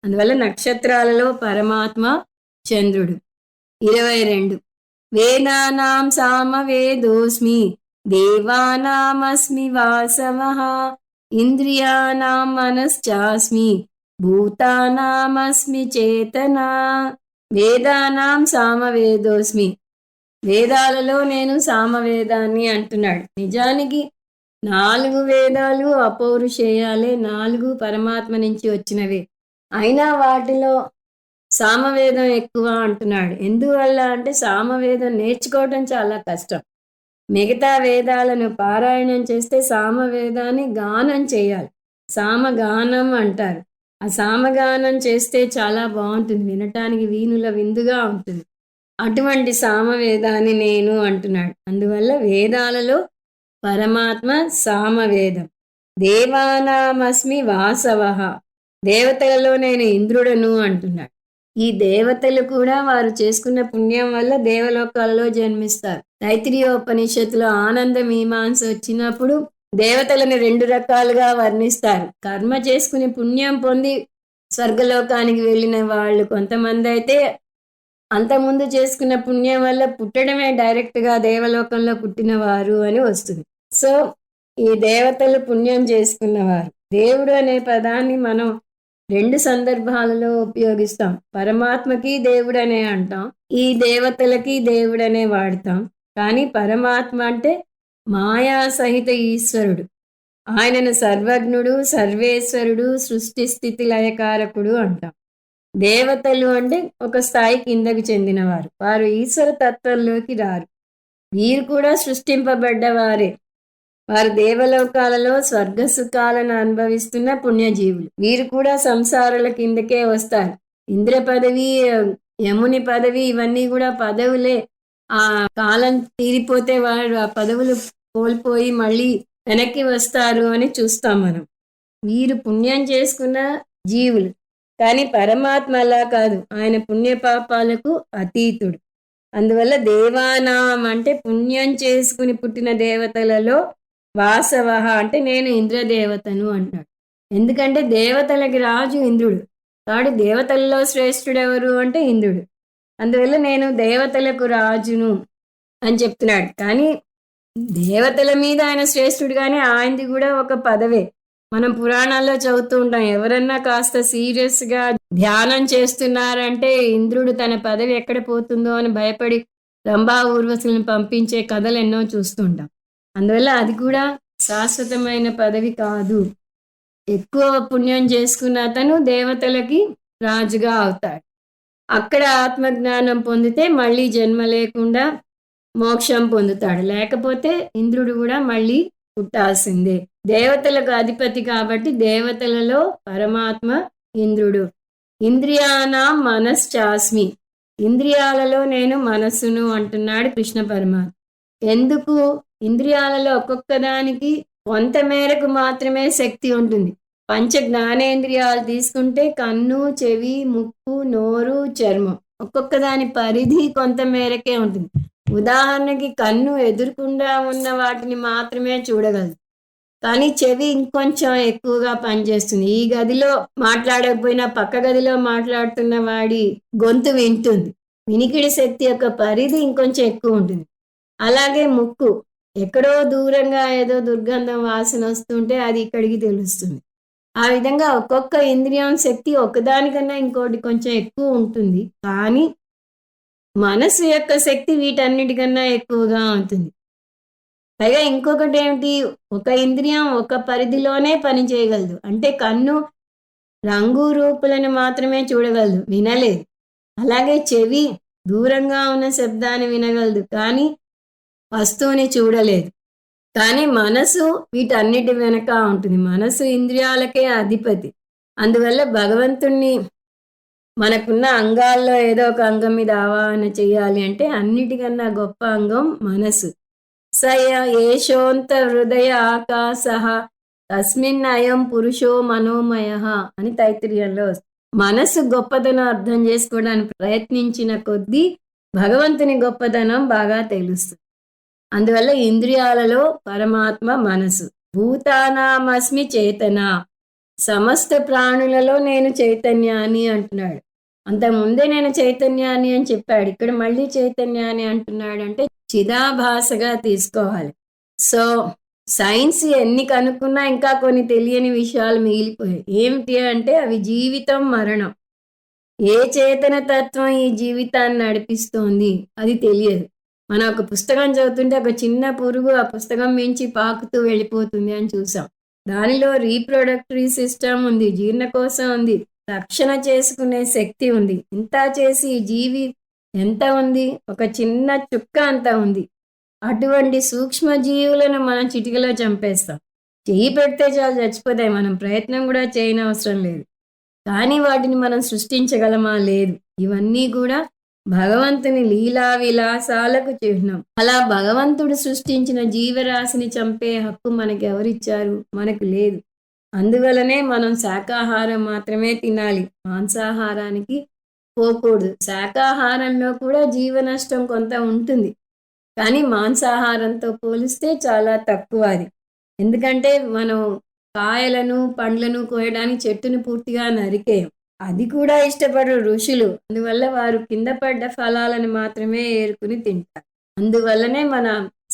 అందువల్ల నక్షత్రాలలో పరమాత్మ చంద్రుడు. 22 వేదానాం సామవేదోస్మి దేవానామస్మి వాసవః ఇంద్రియానాం మనశ్చాస్మి భూతానామస్మి చేతనా. వేదానాం సామవేదోస్మి. వేదాలలో నేను సామవేదాన్ని అంటున్నాడు. నిజానికి 4 వేదాలు అపౌరుషేయాలే, 4 పరమాత్మ నుంచి వచ్చినవే. అయినా వాటిలో సామవేదం ఎక్కువ అంటున్నాడు. ఎందువల్ల అంటే సామవేదం నేర్చుకోవటం చాలా కష్టం. మిగతా వేదాలను పారాయణం చేస్తే సామవేదాన్ని గానం చేయాలి, సామగానం అంటారు. ఆ సామగానం చేస్తే చాలా బాగుంటుంది, వినటానికి వీణుల విందుగా ఉంటుంది. అటువంటి సామవేదాన్ని నేను అంటున్నాడు. అందువల్ల వేదాలలో పరమాత్మ సామవేదం. దేవానామస్మి వాసవ, దేవతలలో నేను ఇంద్రుడను అంటున్నాడు. ఈ దేవతలు కూడా వారు చేసుకున్న పుణ్యం వల్ల దేవలోకాలలో జన్మిస్తారు. తైత్రీయోపనిషత్తులో ఆనంద మీమాంస వచ్చినప్పుడు దేవతలను 2 రకాలుగా వర్ణిస్తారు. కర్మ చేసుకుని పుణ్యం పొంది స్వర్గలోకానికి వెళ్ళిన వాళ్ళు కొంతమంది అయితే, అంతకుముందు చేసుకున్న పుణ్యం వల్ల పుట్టడమే డైరెక్ట్గా దేవలోకంలో పుట్టినవారు అని వస్తుంది. సో ఈ దేవతలు పుణ్యం చేసుకున్నవారు. దేవుడు అనే పదాన్ని మనం 2 సందర్భాలలో ఉపయోగిస్తాం. పరమాత్మకి దేవుడనే అంటాం, ఈ దేవతలకి దేవుడనే వాడతాం. కానీ పరమాత్మ అంటే మాయా సహిత ఈశ్వరుడు. ఆయనను సర్వజ్ఞుడు, సర్వేశ్వరుడు, సృష్టి స్థితి లయకారకుడు అంటాం. దేవతలు అంటే ఒక స్థాయి కిందకు చెందినవారు, వారు ఈశ్వర తత్వంలోకి రారు. వీరు కూడా సృష్టింపబడ్డవారే. వారు దేవలోకాలలో స్వర్గ సుఖాలను అనుభవిస్తున్న పుణ్యజీవులు. వీరు కూడా సంసారుల కిందకే వస్తారు. ఇంద్ర పదవి, యముని పదవి ఇవన్నీ కూడా పదవులే. ఆ కాలం తీరిపోతే వారు ఆ పదవులు కోల్పోయి మళ్ళీ వెనక్కి వస్తారు అని చూస్తాం మనం. వీరు పుణ్యం చేసుకున్న జీవులు. కానీ పరమాత్మ అలా కాదు, ఆయన పుణ్యపాపాలకు అతీతుడు. అందువల్ల దేవానాం అంటే పుణ్యం చేసుకుని పుట్టిన దేవతలలో వాసవ అంటే నేను ఇంద్రదేవతను అంటాడు. ఎందుకంటే దేవతలకి రాజు ఇంద్రుడు, కాబట్టి దేవతలలో శ్రేష్ఠుడెవరు అంటే ఇంద్రుడు. అందువల్ల నేను దేవతలకు రాజును అని చెప్తున్నాడు. కానీ దేవతల మీద ఆయన శ్రేష్ఠుడు, కానీ ఆయనది కూడా ఒక పదవే. మనం పురాణాల్లో చదువుతూ ఉంటాం, ఎవరన్నా కాస్త సీరియస్గా ధ్యానం చేస్తున్నారంటే ఇంద్రుడు తన పదవి ఎక్కడ పోతుందో అని భయపడి రంభా ఊర్వశులను పంపించే కథలు ఎన్నో చూస్తుంటాం. అందువల్ల అది కూడా శాశ్వతమైన పదవి కాదు. ఎక్కువ పుణ్యం చేసుకున్న అతను దేవతలకి రాజుగా అవుతాడు. అక్కడ ఆత్మజ్ఞానం పొందితే మళ్ళీ జన్మ లేకుండా మోక్షం పొందుతాడు. లేకపోతే ఇంద్రుడు కూడా మళ్ళీ పుట్టాల్సిందే. దేవతలకు అధిపతి కాబట్టి దేవతలలో పరమాత్మ ఇంద్రుడు. ఇంద్రియానాం మనశ్చాస్మి, ఇంద్రియాలలో నేను మనస్సును అంటున్నాడు కృష్ణ పరమాత్మ. ఎందుకు? ఇంద్రియాలలో ఒక్కొక్క దానికి కొంత మేరకు మాత్రమే శక్తి ఉంటుంది. పంచ జ్ఞానేంద్రియాలు తీసుకుంటే కన్ను, చెవి, ముక్కు, నోరు, చర్మం, ఒక్కొక్క దాని పరిధి కొంత మేరకే ఉంటుంది. ఉదాహరణకి కన్ను ఎదురుకుండా ఉన్న వాటిని మాత్రమే చూడగలదు, కానీ చెవి ఇంకొంచెం ఎక్కువగా పనిచేస్తుంది. ఈ గదిలో మాట్లాడకపోయినా పక్క గదిలో మాట్లాడుతున్న వాడి గొంతు వింటుంది. వినికిడి శక్తి యొక్క పరిధి ఇంకొంచెం ఎక్కువ ఉంటుంది. అలాగే ముక్కు, ఎక్కడో దూరంగా ఏదో దుర్గంధం వాసన వస్తుంటే అది ఇక్కడికి తెలుస్తుంది. ఆ విధంగా ఒక్కొక్క ఇంద్రియం శక్తి ఒకదానికన్నా ఇంకోటి కొంచెం ఎక్కువ ఉంటుంది. కానీ మనసు యొక్క శక్తి వీటన్నిటికన్నా ఎక్కువగా ఉంటుంది. పైగా ఇంకొకటి ఏమిటి, ఒక ఇంద్రియం ఒక పరిధిలోనే పని చేయగలదు. అంటే కన్ను రంగు రూపులను మాత్రమే చూడగలదు, వినలేదు. అలాగే చెవి దూరంగా ఉన్న శబ్దాన్ని వినగలదు, కానీ వస్తువుని చూడలేదు. కానీ మనసు వీటన్నిటి వెనక ఉంటుంది. మనసు ఇంద్రియాలకే అధిపతి. అందువల్ల భగవంతుణ్ణి మనకున్న అంగాల్లో ఏదో ఒక అంగం మీద ఆవాహన చేయాలి అంటే అన్నిటికన్నా గొప్ప అంగం మనసు. సయ ఏషోంత హృదయ ఆకాశ తస్మిన్ అయం పురుషో మనోమయ అని తైత్తిరీయంలో వస్తుంది. మనసు గొప్పదనం అర్థం చేసుకోవడానికి ప్రయత్నించిన కొద్దీ భగవంతుని గొప్పదనం బాగా తెలుస్తుంది. అందువల్ల ఇంద్రియాలలో పరమాత్మ మనసు. భూతానామస్మి చేతన, సమస్త ప్రాణులలో నేను చైతన్యాన్ని అంటున్నాడు. అంతకుముందే నేను చైతన్యాన్ని అని చెప్పాడు, ఇక్కడ మళ్ళీ చైతన్యాన్ని అంటున్నాడు. అంటే చిదాభాసగా తీసుకోవాలి. సో సైన్స్ ఎన్ని కనుక్కున్నా ఇంకా కొన్ని తెలియని విషయాలు మిగిలిపోయాయి. ఏమిటి అంటే అవి జీవితం, మరణం. ఏ చేతన తత్వం ఈ జీవితాన్ని నడిపిస్తోంది అది తెలియదు. మనం ఒక పుస్తకం చదువుతుంటే ఒక చిన్న పురుగు ఆ పుస్తకం మించి పాకుతూ వెళ్ళిపోతుంది అని చూసాం. దానిలో రీప్రొడక్టరీ సిస్టమ్ ఉంది, జీర్ణకోశం ఉంది, రక్షణ చేసుకునే శక్తి ఉంది. ఇంత చేసి ఈ జీవి ఎంత ఉంది? ఒక చిన్న చుక్క అంత ఉంది. అటువంటి సూక్ష్మ జీవులను మనం చిటికలో చంపేస్తాం. చెయ్యి పెడితే చాలు చచ్చిపోతాయి, మనం ప్రయత్నం కూడా చేయనవసరం లేదు. కానీ వాటిని మనం సృష్టించగలమా? లేదు. ఇవన్నీ కూడా భగవంతుని లీలా విలాసాలకు చిహ్నం. అలా భగవంతుడు సృష్టించిన జీవరాశిని చంపే హక్కు మనకి ఎవరిచ్చారు? మనకు లేదు. అందువలనే మనం శాకాహారం మాత్రమే తినాలి. మాంసాహారానికి పోకూడదు. శాకాహారంలో కూడా జీవ నష్టం కొంత ఉంటుంది. కానీ మాంసాహారంతో పోలిస్తే చాలా తక్కువ అది. ఎందుకంటే మనం కాయలను, పండ్లను కోయడానికి చెట్టుని పూర్తిగా నరికేయం. అది కూడా ఇష్టపడరు ఋషులు. అందువల్ల వారు కింద పడ్డ ఫలాలను మాత్రమే ఏరుకుని తింటారు. అందువల్లనే మన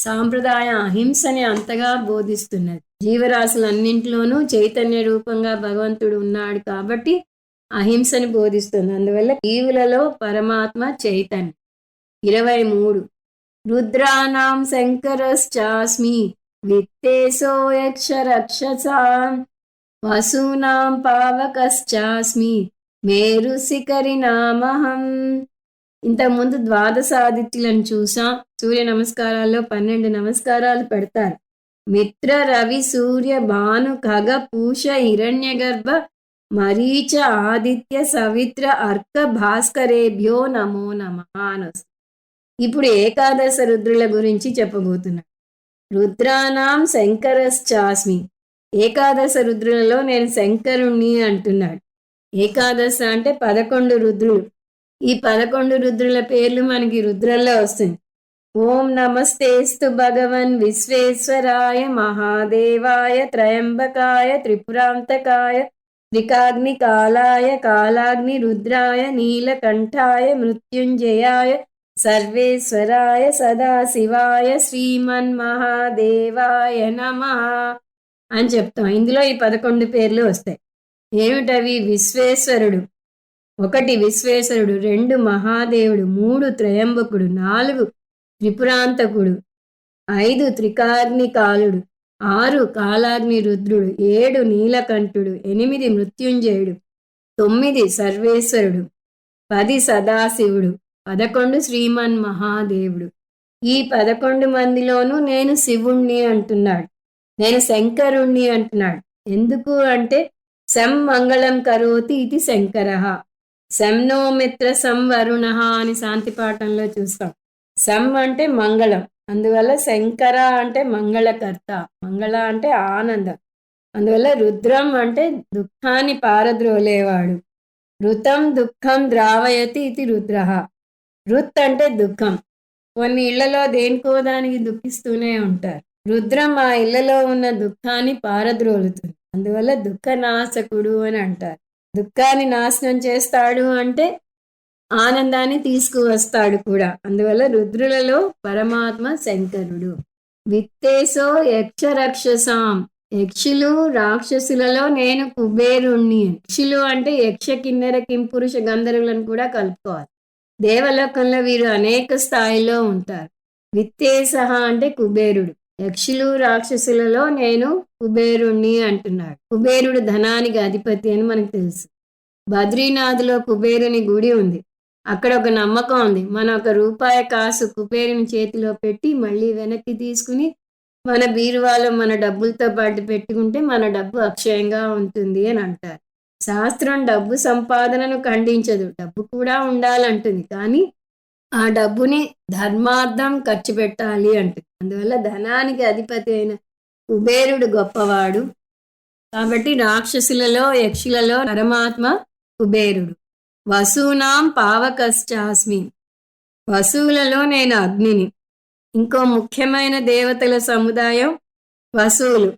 సాంప్రదాయ అహింసని అంతగా బోధిస్తున్నది. జీవరాశులన్నింటిలోనూ చైతన్య రూపంగా భగవంతుడు ఉన్నాడు కాబట్టి అహింసని బోధిస్తుంది. అందువల్ల జీవులలో పరమాత్మ చైతన్యం. 23 రుద్రాణం శంకరశ్చాస్మి విత్తేసో యక్ష రక్షసాం వసూనాం పావకశ్చాస్మి మేరు శిఖరినామహం. ఇంతకుముందు ద్వాదశాదిత్యులను చూసాం. సూర్య నమస్కారాల్లో 12 నమస్కారాలు పెడతారు. మిత్ర రవి సూర్య భాను ఖగ పూష హిరణ్యగర్భ మరీచ ఆదిత్య సవిత్ర అర్క భాస్కరేభ్యో నమో నమః అని వస్తుంది. ఇప్పుడు ఏకాదశ రుద్రుల గురించి చెప్పబోతున్నాను. రుద్రానాం శంకరశ్చాస్మి. ఏకాదశ రుద్రులలో నేను శంకరుణ్ణి అంటున్నాడు. ఏకాదశ అంటే 11 రుద్రులు. ఈ 11 రుద్రుల పేర్లు మనకి రుద్రంలో వస్తుంది. ఓం నమస్తేస్తు భగవన్ విశ్వేశ్వరాయ మహాదేవాయ త్రయంబకాయ త్రిపురాంతకాయ త్రికాగ్నికాలాయ కాలాగ్ని రుద్రాయ నీలకంఠాయ మృత్యుంజయాయ సర్వేశ్వరాయ సదాశివాయ శ్రీమన్మహాదేవాయ నమః అని చెప్తాం. ఇందులో ఈ 11 పేర్లు వస్తాయి. ఏమిటవి? విశ్వేశ్వరుడు, 1 విశ్వేశ్వరుడు, 2 మహాదేవుడు, 3 త్రయంబకుడు, 4 త్రిపురాంతకుడు, 5 త్రికాగ్నికాలుడు, 6 కాలాగ్ని రుద్రుడు, 7 నీలకంఠుడు, 8 మృత్యుంజయుడు, 9 సర్వేశ్వరుడు, 10 సదాశివుడు, 11 శ్రీమన్ మహాదేవుడు. ఈ 11 మందిలోనూ నేను శివుణ్ణి అంటున్నాడు. నేను శంకరుణ్ణి అంటున్నాడు. ఎందుకు అంటే శం మంగళం కరోతి ఇది శంకరః, శంనో మిత్ర సంవరుణః అని శాంతి పాఠంలో చూస్తాం. శం అంటే మంగళం, అందువల్ల శంకర అంటే మంగళకర్త, మంగళ అంటే ఆనందం. అందువల్ల రుద్రం అంటే దుఃఖాన్ని పారద్రోలేవాడు. ఋతం దుఃఖం ద్రావయతి ఇది రుద్రః. రుత్ అంటే దుఃఖం. కొన్ని ఇళ్లలో దేనికో దానికి దుఃఖిస్తూనే ఉంటారు. రుద్రం ఆ ఇళ్లలో ఉన్న దుఃఖాన్ని పారద్రోలుతుంది. అందువల్ల దుఃఖనాశకుడు అని అంటారు. దుఃఖాన్ని నాశనం చేస్తాడు అంటే ఆనందాన్ని తీసుకువస్తాడు కూడా. అందువల్ల రుద్రులలో పరమాత్మ శంకరుడు. విత్తేసో యక్ష రక్షసాం. యక్షులు రాక్షసులలో నేను కుబేరుణ్ణి. యక్షులు అంటే యక్ష కిన్నెర కింపురుష గంధర్వులను కూడా కలుపుకోవాలి. దేవలోకంలో వీరు అనేక స్థాయిలో ఉంటారు. విత్తేసహ అంటే కుబేరుడు. యక్షులు రాక్షసులలో నేను కుబేరుణ్ణి అంటున్నాడు. కుబేరుడు ధనానికి అధిపతి అని మనకు తెలుసు. బద్రీనాథ్లో కుబేరుని గుడి ఉంది. అక్కడ ఒక నమ్మకం ఉంది. మనం ₹1 కాసు కుబేరుని చేతిలో పెట్టి మళ్ళీ వెనక్కి తీసుకుని మన బీరువాలో మన డబ్బులతో పాటు పెట్టుకుంటే మన డబ్బు అక్షయంగా ఉంటుంది అని అంటారు. శాస్త్రం డబ్బు సంపాదనను ఖండించదు, డబ్బు కూడా ఉండాలంటుంది. కానీ ఆ డబ్బుని ధర్మార్థం ఖర్చు పెట్టాలి అంటుంది. అందువల్ల ధనానికి అధిపతి అయిన కుబేరుడు గొప్పవాడు. కాబట్టి రాక్షసులలో యక్షులలో పరమాత్మ కుబేరుడు. వసూనాం పావకశ్చాస్మి. వసువులలో నేను అగ్నిని. ఇంకో ముఖ్యమైన దేవతల సముదాయం వసువులు.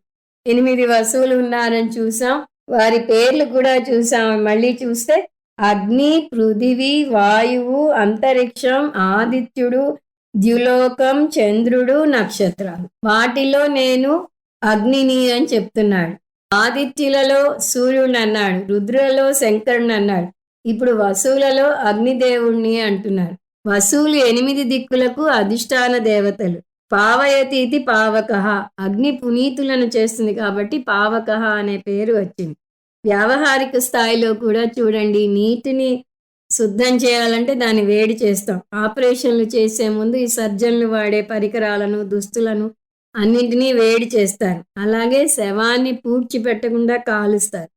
8 వసువులు ఉన్నారని చూసాం. వారి పేర్లు కూడా చూసాం. మళ్ళీ చూస్తే అగ్ని, పృథివీ, వాయువు, అంతరిక్షం, ఆదిత్యుడు, ద్యులోకం, చంద్రుడు, నక్షత్రాలు. వాటిలో నేను అగ్నిని అని చెప్తున్నాడు. ఆదిత్యులలో సూర్యుడిని అన్నాడు, రుద్రులలో శంకరుని అన్నాడు. ఇప్పుడు వసువులలో అగ్నిదేవుణ్ణి అంటున్నారు. వసువులు 8 దిక్కులకు అధిష్టాన దేవతలు. పావయతీతి పావకః. అగ్ని పునీతులను చేస్తుంది కాబట్టి పావకః అనే పేరు వచ్చింది. వ్యావహారిక స్థాయిలో కూడా చూడండి, నీటిని శుద్ధం చేయాలంటే దాన్ని వేడి చేస్తాం. ఆపరేషన్లు చేసే ముందు ఈ సర్జన్లు వాడే పరికరాలను, దుస్తులను అన్నింటినీ వేడి చేస్తారు. అలాగే శవాన్ని పూడ్చిపెట్టకుండా కాలుస్తారు.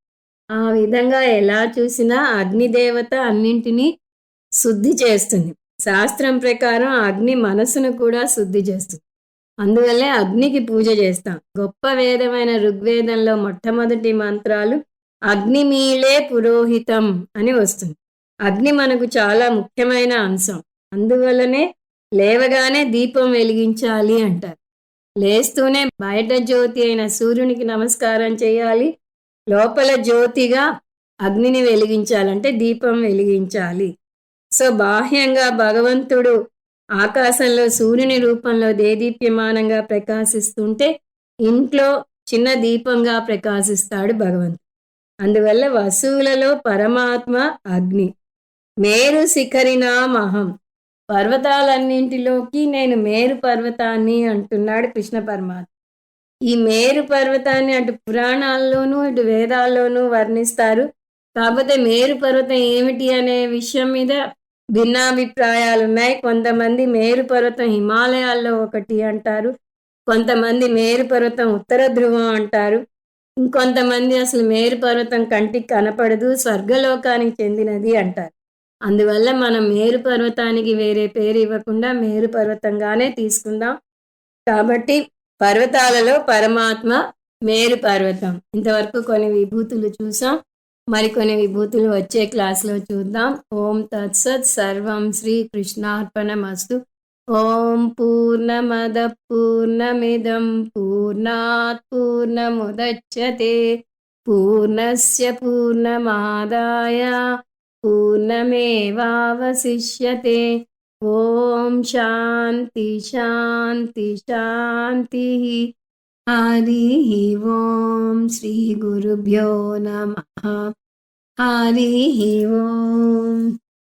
ఆ విధంగా ఎలా చూసినా అగ్నిదేవత అన్నింటినీ శుద్ధి చేస్తుంది. శాస్త్రం ప్రకారం అగ్ని మనసును కూడా శుద్ధి చేస్తుంది. అందువల్లే అగ్నికి పూజ చేస్తాం. గొప్ప వేదమైన ఋగ్వేదంలో మొట్టమొదటి మంత్రాలు అగ్నిమీళే పురోహితం అని వస్తుంది. అగ్ని మనకు చాలా ముఖ్యమైన అంశం. అందువల్లనే లేవగానే దీపం వెలిగించాలి అంటారు. లేస్తూనే బయట జ్యోతి అయిన సూర్యునికి నమస్కారం చేయాలి. లోపల జ్యోతిగా అగ్నిని వెలిగించాలంటే దీపం వెలిగించాలి. సో బాహ్యంగా భగవంతుడు ఆకాశంలో సూర్యుని రూపంలో దేదీప్యమానంగా ప్రకాశిస్తుంటే ఇంట్లో చిన్న దీపంగా ప్రకాశిస్తాడు భగవంతుడు. అందువల్ల వసువులలో పరమాత్మ అగ్ని. మేరు శిఖరినామహం. పర్వతాలన్నింటిలోకి నేను మేరు పర్వతాన్ని అంటున్నాడు కృష్ణ పరమాత్మ. ఈ మేరు పర్వతాన్ని అటు పురాణాల్లోనూ ఇటు వేదాల్లోనూ వర్ణిస్తారు. కాకపోతే మేరు పర్వతం ఏమిటి అనే విషయం మీద భిన్నాభిప్రాయాలున్నాయి. కొంతమంది మేరు పర్వతం హిమాలయాల్లో ఒకటి అంటారు. కొంతమంది మేరు పర్వతం ఉత్తర ధ్రువం అంటారు. ఇంకొంతమంది అసలు మేరు పర్వతం కంటికి కనపడదు, స్వర్గలోకానికి చెందినది అంటారు. అందువల్ల మనం మేరు పర్వతానికి వేరే పేరు ఇవ్వకుండా మేరు పర్వతంగానే తీసుకుందాం. కాబట్టి పర్వతాలలో పరమాత్మ మేరు పర్వతం. ఇంతవరకు కొన్ని విభూతులు చూసాం. మరికొన్ని విభూతులు వచ్చే క్లాస్లో చూద్దాం. ఓం తత్సత్. సర్వం శ్రీకృష్ణార్పణమస్తు. ఓం పూర్ణమద పూర్ణమిదం పూర్ణాత్ పూర్ణముదచ్యతే పూర్ణస్య పూర్ణమాదాయ పూర్ణమేవావశిష్యతే. ఓం శాంతి శాంతి శాంతి. హరి ఓం. శ్రీ గురుభ్యో నమః. హరి ఓం.